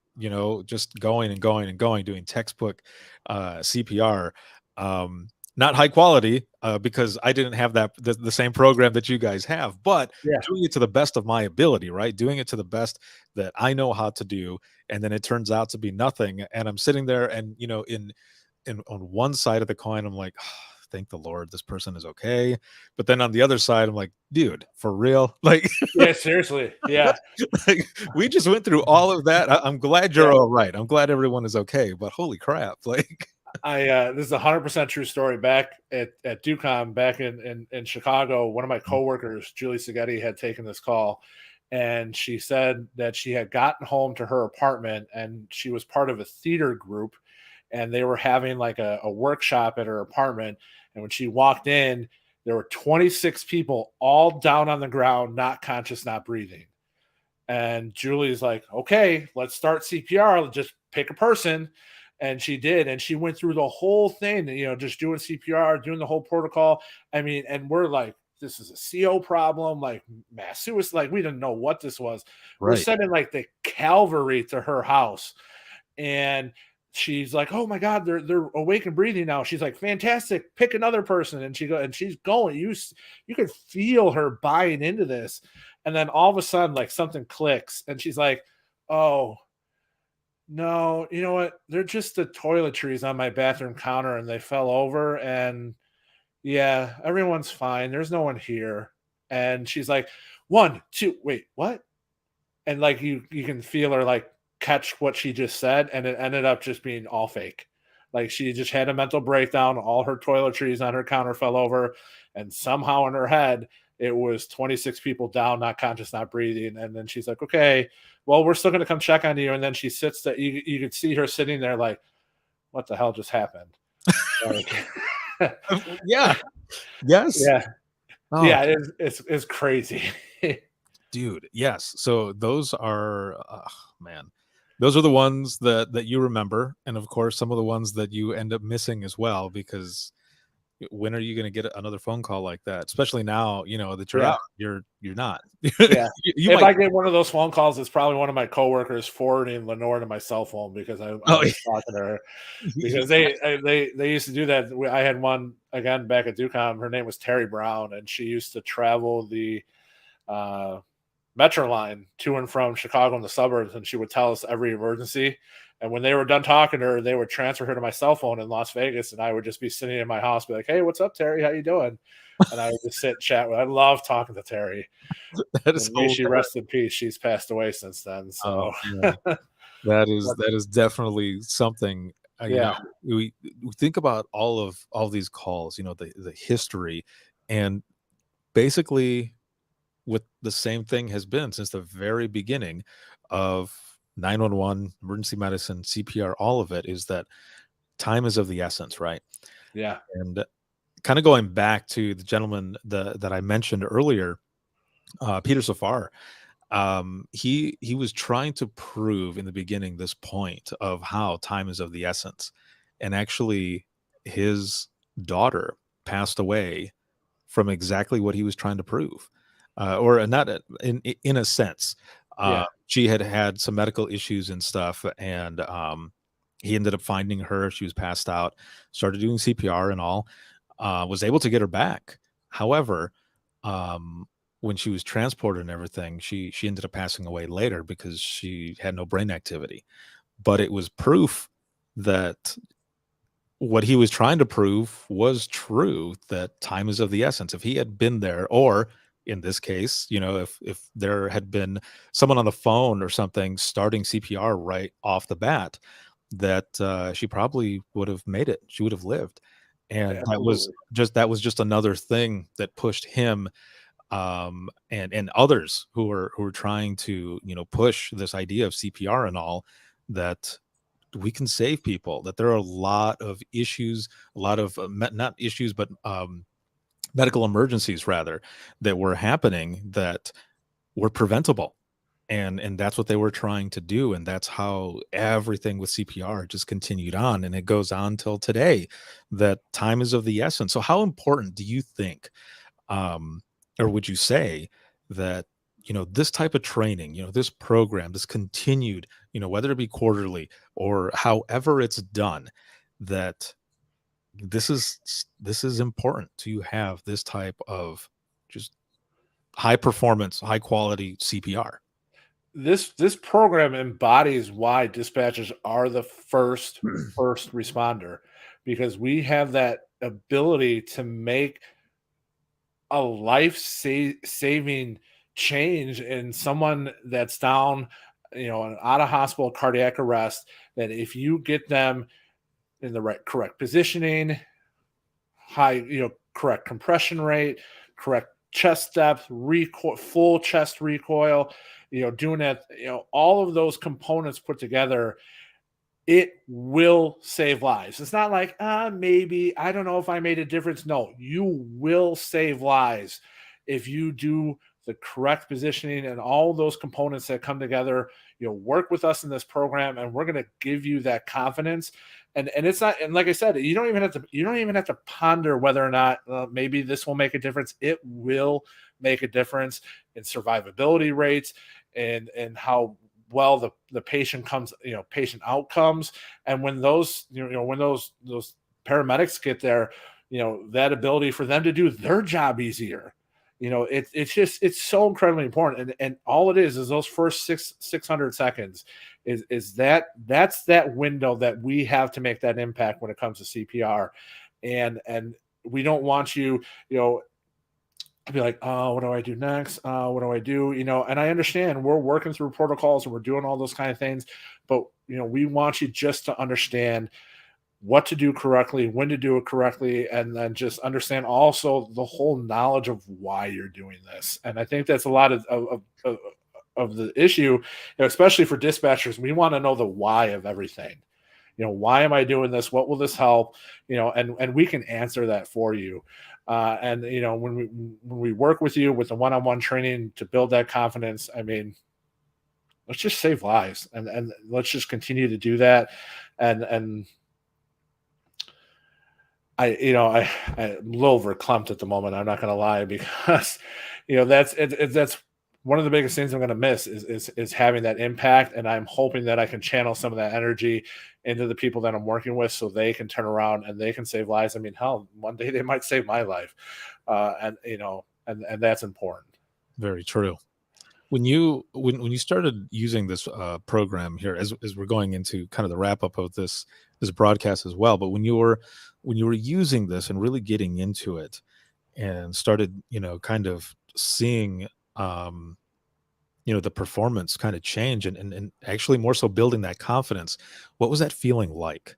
just going and going and going, doing textbook CPR, not high quality, because I didn't have the same program that you guys have, but yeah, doing it to the best of my ability, right? Doing it to the best that I know how to do, and then it turns out to be nothing, and I'm sitting there, and in on one side of the coin, I'm like, thank the Lord, this person is okay. But then on the other side, I'm like, dude, for real? Like, yeah. Seriously, yeah, like, we just went through all of that. I'm glad yeah. you're all right. I'm glad everyone is okay. But holy crap, like, This is a 100% true story. Back at Ducom, back in Chicago, one of my coworkers, Julie Seghetti, had taken this call, and she said that she had gotten home to her apartment, and she was part of a theater group, and they were having like a workshop at her apartment. And when she walked in, there were 26 people all down on the ground, not conscious, not breathing. And Julie's like, okay, let's start CPR. Let's just pick a person. And she did. And she went through the whole thing, just doing CPR, doing the whole protocol. I mean, and we're like, this is a CO problem, like mass suicide. Like, we didn't know what this was. We're right, sending like the cavalry to her house. And she's like, oh my God, they're awake and breathing now. She's like, fantastic. Pick another person. And she's going. You could feel her buying into this. And then all of a sudden, like, something clicks, and she's like, "Oh, no, you know what? They're just the toiletries on my bathroom counter, and they fell over. And yeah, everyone's fine. There's no one here." And she's like, "One, two, wait, what?" And like, you can feel her like catch what she just said, and it ended up just being all fake. Like, she just had a mental breakdown, all her toiletries on her counter fell over, and somehow in her head it was 26 people down, not conscious, not breathing. And then she's like, okay, well, we're still going to come check on you. And then she sits there, you could see her sitting there like, what the hell just happened? Like, yeah, yes. yeah, Oh, yeah, it's crazy. dude, yes. So those are, man, those are the ones that you remember, and of course, some of the ones that you end up missing as well, because when are you going to get another phone call like that? Especially now, that you're Yeah. out, you're not. Yeah. You If might. I get one of those phone calls, it's probably one of my coworkers forwarding Lenore to my cell phone because I Oh, was talking to her, because they used to do that. I had one again back at Ducom. Her name was Terry Brown, and she used to travel the uh, Metro line to and from Chicago and the suburbs, and she would tell us every emergency. And when they were done talking to her, they would transfer her to my cell phone in Las Vegas, and I would just be sitting in my house, be like, "Hey, what's up, Terry? How you doing?" And I would just sit and chat with. I love talking to Terry. that is And may she hilarious. rest in peace. She's passed away since then. Oh, So, yeah. That is definitely something. yeah, We think about all these calls, the history, and basically what the same thing has been since the very beginning of 911, emergency medicine, CPR, all of it is that time is of the essence, right? yeah, And kind of going back to the gentleman that I mentioned earlier, Peter Safar, he was trying to prove in the beginning this point of how time is of the essence, and actually his daughter passed away from exactly what he was trying to prove, or not in a sense. yeah, She had had some medical issues and stuff, and he ended up finding her. She was passed out, started doing CPR and all, was able to get her back. However, um, when she was transported and everything, she ended up passing away later because she had no brain activity. But it was proof that what he was trying to prove was true, that time is of the essence. If he had been there, or in this case, if there had been someone on the phone or something starting CPR right off the bat, that she probably would have made it. She would have lived. And Absolutely. that was just another thing that pushed him, and others who were trying to, push this idea of CPR and all, that we can save people, that there are a lot of issues, a lot of not issues, but medical emergencies rather, that were happening that were preventable. And that's what they were trying to do, and that's how everything with CPR just continued on, and it goes on till today, that time is of the essence. So how important do you think, um, or would you say that, this type of training, this program, this continued, whether it be quarterly or however it's done, that this is important to have this type of just high performance, high quality CPR? This program embodies why dispatchers are the first responder, because we have that ability to make a saving change in someone that's down, an out of hospital cardiac arrest. That if you get them in the correct positioning, high, correct compression rate, correct chest depth, recoil, full chest recoil, doing that, all of those components put together, it will save lives. It's not like, maybe, I don't know if I made a difference. No, you will save lives if you do the correct positioning and all those components that come together. Work with us in this program, and we're going to give you that confidence. And it's not, and like I said, you don't even have to ponder whether or not maybe this will make a difference. It will make a difference in survivability rates, and how well the patient comes, patient outcomes. And when those, when those paramedics get there, that ability for them to do their job easier, it's so incredibly important. And all it is those first 600 seconds that's that window that we have to make that impact when it comes to CPR. And we don't want you, to be like, oh, what do I do next? What do I do? And I understand we're working through protocols and we're doing all those kind of things, but we want you just to understand what to do correctly, when to do it correctly, and then just understand also the whole knowledge of why you're doing this. And I think that's a lot of the issue, especially for dispatchers. We want to know the why of everything. Why am I doing this? What will this help? And we can answer that for you. And when we work with you with the one-on-one training to build that confidence, I mean, let's just save lives, and let's just continue to do that. And I'm a little verklempt at the moment. I'm not going to lie, because that's one of the biggest things I'm going to miss is having that impact. And I'm hoping that I can channel some of that energy into the people that I'm working with, so they can turn around and they can save lives. I mean, hell, one day they might save my life, and that's important. Very true. When you started using this program here, as we're going into kind of the wrap up of this broadcast as well, but when you were using this and really getting into it, and started, kind of seeing, um the performance kind of change, and actually more so building that confidence, what was that feeling like?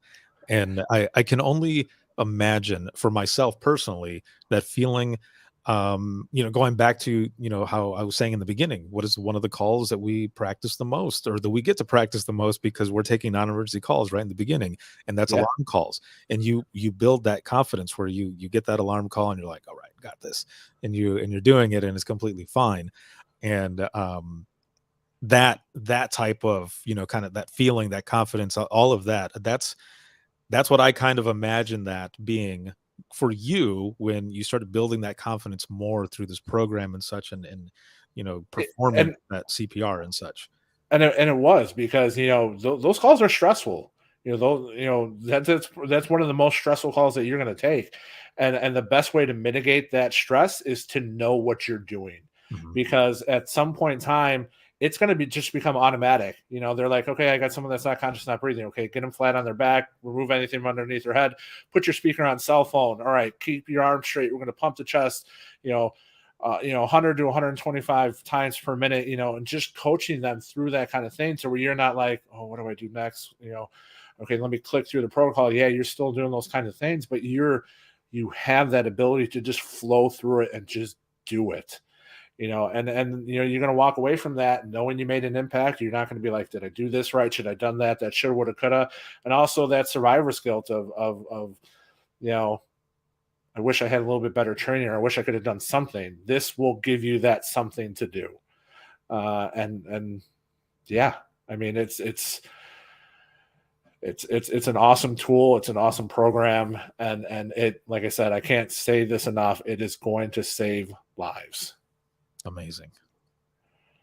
And I can only imagine for myself personally, that feeling, going back to, how I was saying in the beginning, what is one of the calls that we practice the most, or that we get to practice the most, because we're taking non-emergency calls right in the beginning, and that's Yeah. alarm calls. And you build that confidence where you get that alarm call and you're like, all right, got this. And you're doing it, and it's completely fine. And that type of, kind of that feeling, that confidence, all of that, that's what I kind of imagine that being for you when you started building that confidence more through this program and such, and performing and that CPR and such. and it was because those calls are stressful. That's one of the most stressful calls that you're going to take, and the best way to mitigate that stress is to know what you're doing, Mhm. because at some point in time, it's going to be just become automatic. They're like, okay, I got someone that's not conscious, not breathing. Okay, get them flat on their back, remove anything from underneath their head, put your speaker on cell phone. All right, keep your arms straight. We're going to pump the chest, 100 to 125 times per minute, and just coaching them through that kind of thing. So where you're not like, oh, what do I do next? Okay, let me click through the protocol. Yeah, you're still doing those kind of things, but you have that ability to just flow through it and just do it. And you're going to walk away from that knowing you made an impact. You're not going to be like, did I do this right? Should I done that? That should, would have, could have. And also that survivor's guilt of I wish I had a little bit better training, or I wish I could have done something. This will give you that something to do. And yeah, I mean, it's an awesome tool. It's an awesome program. And it, like I said, I can't say this enough. It is going to save lives. Amazing.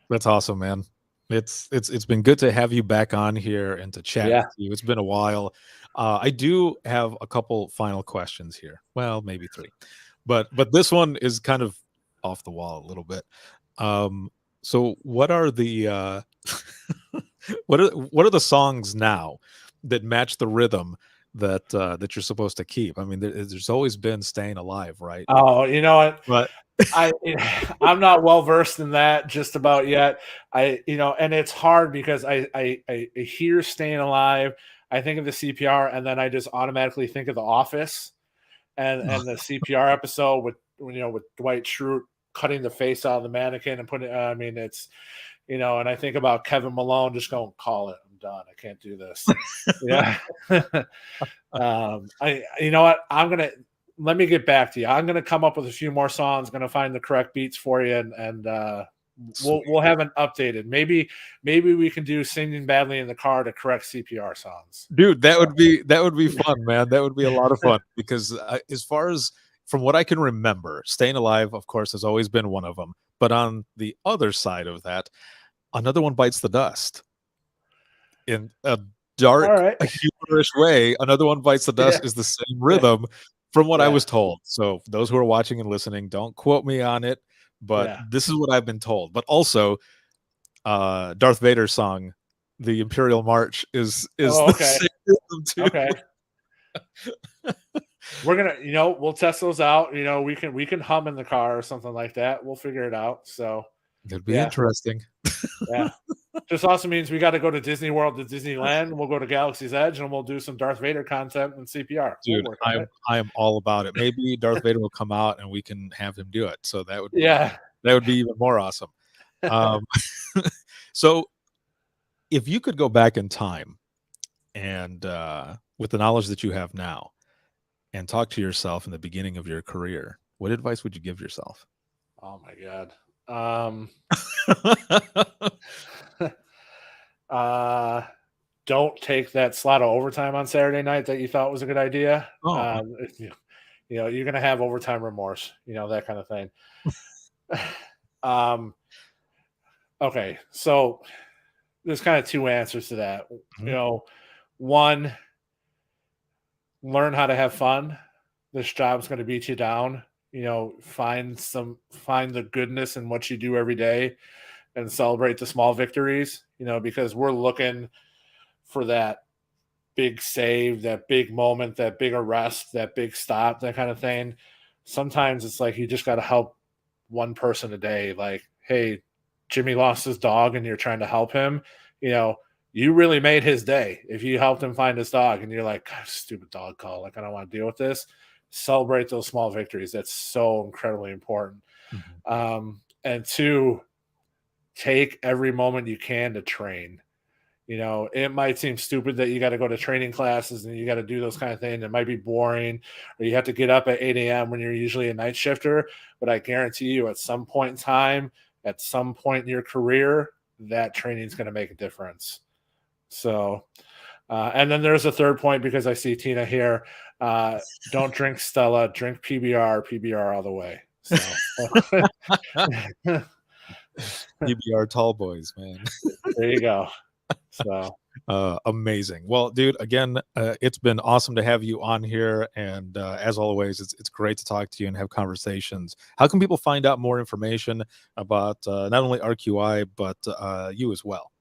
That's awesome, man. It's been good to have you back on here and to chat with you. It's been a while. I do have a couple final questions here. Well, maybe 3, but this one is kind of off the wall a little bit. So what are the what are the songs now that match the rhythm that that you're supposed to keep? I mean, there's always been Staying Alive, right? Oh, you know what? But I'm not well versed in that just about yet. And it's hard because I hear Staying Alive, I think of the CPR, and then I just automatically think of The Office and the CPR episode with Dwight Schrute cutting the face out of the mannequin and putting. I mean, it's and I think about Kevin Malone just going, call it. I'm done. I can't do this. Yeah. You know what? Let me get back to you. I'm going to come up with a few more songs. Going to find the correct beats for you, and we'll have an updated. Maybe we can do Singing Badly in the Car to correct CPR songs. Dude, that would be fun, man. That would be a lot of fun because as far as from what I can remember, Staying Alive, of course, has always been one of them. But on the other side of that, Another One Bites the Dust. In a dark, humorous way, Another One Bites the Dust is the same rhythm. From what I was told. So for those who are watching and listening, don't quote me on it, but this is what I've been told. But also, Darth Vader's song, the Imperial March, is the same rhythm too. Okay. We're gonna, we'll test those out. We can hum in the car or something like that. We'll figure it out. So it'd be interesting. Yeah. Just also means we got to go to Disney World, to Disneyland. We'll go to Galaxy's Edge, and we'll do some Darth Vader content and CPR. Dude, I am all about it. Maybe Darth Vader will come out and we can have him do it. So that would be even more awesome. So if you could go back in time and with the knowledge that you have now and talk to yourself in the beginning of your career, what advice would you give yourself? Oh my God. Don't take that slot of overtime on Saturday night that you thought was a good idea. You're going to have overtime remorse, that kind of thing. Okay. So there's kind of 2 answers to that. One, learn how to have fun. This job's going to beat you down. Find the goodness in what you do every day and celebrate the small victories, because we're looking for that big save, that big moment, that big arrest, that big stop, that kind of thing. Sometimes it's like, you just got to help one person a day. Like, hey, Jimmy lost his dog and you're trying to help him. You really made his day. If you helped him find his dog and you're like, God, stupid dog call. Like, I don't want to deal with this. Celebrate those small victories. That's so incredibly important. Mm-hmm. And 2, take every moment you can to train. It might seem stupid that you got to go to training classes and you got to do those kind of things. It might be boring, or you have to get up at 8 a.m. when you're usually a night shifter. But I guarantee you, at some point in time, at some point in your career, that training is going to make a difference. So, and then there's a third point, because I see Tina here. Don't drink Stella, drink PBR all the way. So. PBR tall boys, man. There you go. So Amazing. Well, dude, again, it's been awesome to have you on here, and as always, it's great to talk to you and have conversations. How can people find out more information about not only RQI but you as well?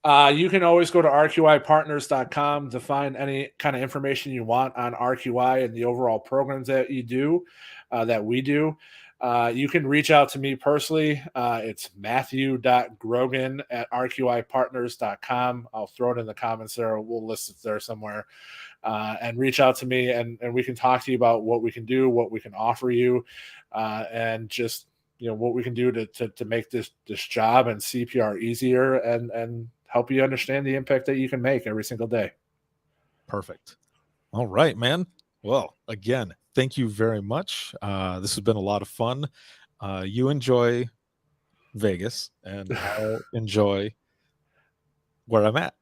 You can always go to rqipartners.com to find any kind of information you want on RQI and the overall programs that you do, that we do. You can reach out to me personally. It's matthew.grogan@rqipartners.com. I'll throw it in the comments there. We'll list it there somewhere. And reach out to me, and we can talk to you about what we can do, what we can offer you, and just what we can do to make this job and CPR easier, and help you understand the impact that you can make every single day. Perfect. All right, man. Well, again, thank you very much. This has been a lot of fun. You enjoy Vegas, and I'll enjoy where I'm at.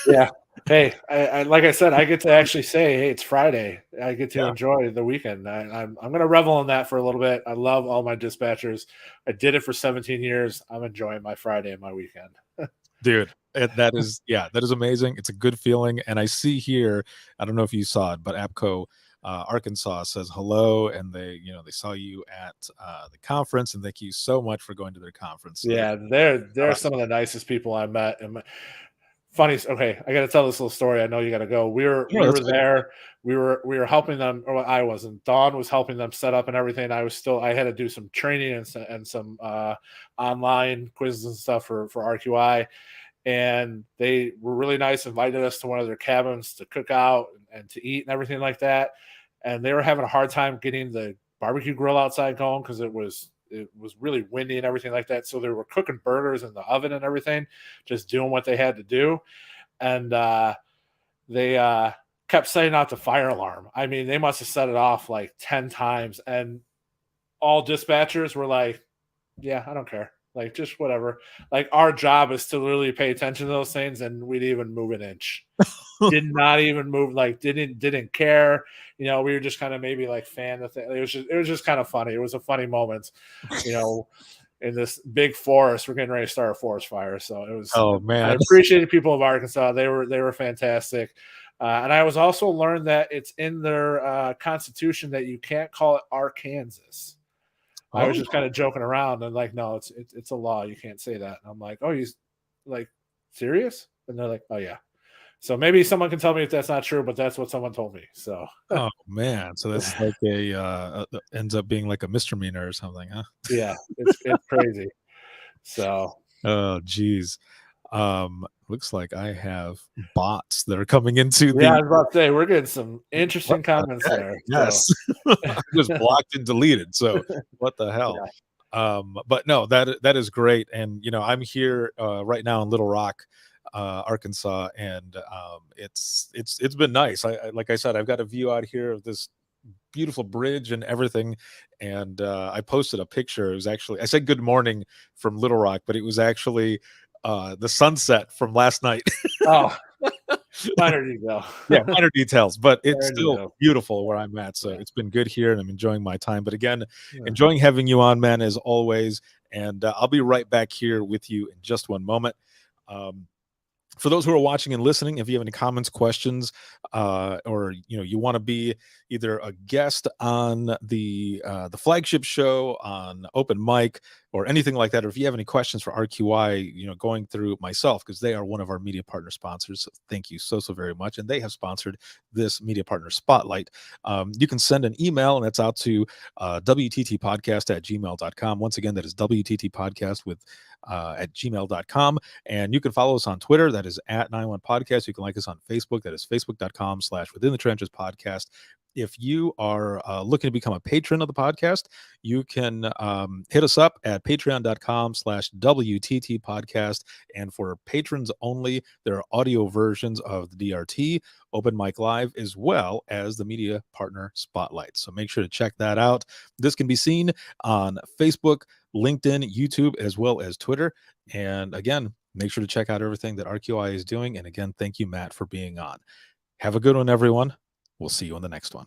Yeah. Hey, I like I said, I get to actually say, hey, it's Friday. I get to Yeah, enjoy the weekend. I'm going to revel in that for a little bit. I love all my dispatchers. I did it for 17 years. I'm enjoying my Friday and my weekend. dude. That is, yeah, that is amazing. It's a good feeling, and I see here. I don't know if you saw it, but APCO Arkansas says hello, and they saw you at the conference, and thank you so much for going to their conference. So Yeah, they're some of the nicest people I met. And funny, okay, I got to tell this little story. I know you got to go. We were yeah, we that's were good. there. We were helping them, or well, I wasn't. Dawn was helping them set up and everything. I had to do some training and some online quizzes and stuff for RQI, and they were really nice. Invited us to one of their cabins to cook out and to eat and everything like that. And they were having a hard time getting the barbecue grill outside going because it was really windy and everything like that. So they were cooking burgers in the oven and everything, just doing what they had to do. And they kept setting out the fire alarm. I mean, they must have set it off like 10 times. And all dispatchers were like, yeah, I don't care. Like, just whatever. Like, our job is to literally pay attention to those things, and we didn't even move an inch. Did not even move, like, didn't care. We were just kind of maybe like fan the thing. It was just kind of funny. It was a funny moment, you know, in this big forest. We're getting ready to start a forest fire. So Oh I man. appreciated people of Arkansas. They were fantastic. And I was also learned that it's in their constitution that you can't call it Arkansas. I was Oh, just kind of joking around and like, no, it's a law. You can't say that. And I'm like, oh, you like serious? And they're like, oh yeah. So maybe someone can tell me if that's not true, but that's what someone told me. So oh man. So that's like ends up being like a misdemeanor or something, huh? yeah, it's crazy. So Oh, geez. Looks like I have bots that are coming into yeah, I the was about to say we're getting some what interesting the comments heck? there. So Yes. I just blocked and deleted. So what the hell? yeah, But no, that is great. And I'm here right now in Little Rock, Arkansas, and it's been nice. Like I said, I've got a view out here of this beautiful bridge and everything. And I posted a picture. It was actually, I said good morning from Little Rock, but it was actually the sunset from last night. oh, minor detail. Yeah, minor details, but it's Minor still detail. beautiful where I'm at. So Yeah, it's been good here, and I'm enjoying my time. But again, yeah. enjoying having you on, man, as always. And I'll be right back here with you in just one moment. Um, for those who are watching and listening, if you have any comments, questions, or you want to be either a guest on the flagship show on open mic or anything like that, or if you have any questions for RQI, going through myself, because they are one of our media partner sponsors. So thank you so very much, and they have sponsored this media partner spotlight. You can send an email, and that's out to wttpodcast@gmail.com. Once again, that is wttpodcast at gmail.com. And you can follow us on Twitter. That is at 91 Podcast. You can like us on Facebook. That is facebook.com/Within the Trenches Podcast. If you are looking to become a patron of the podcast, you can hit us up at patreon.com/WTT Podcast. And for patrons only, there are audio versions of the DRT, Open Mic Live, as well as the Media Partner Spotlight. So make sure to check that out. This can be seen on Facebook, LinkedIn, YouTube, as well as Twitter. And again, make sure to check out everything that RQI is doing. And again, thank you, Matt, for being on. Have a good one, everyone. We'll see you on the next one.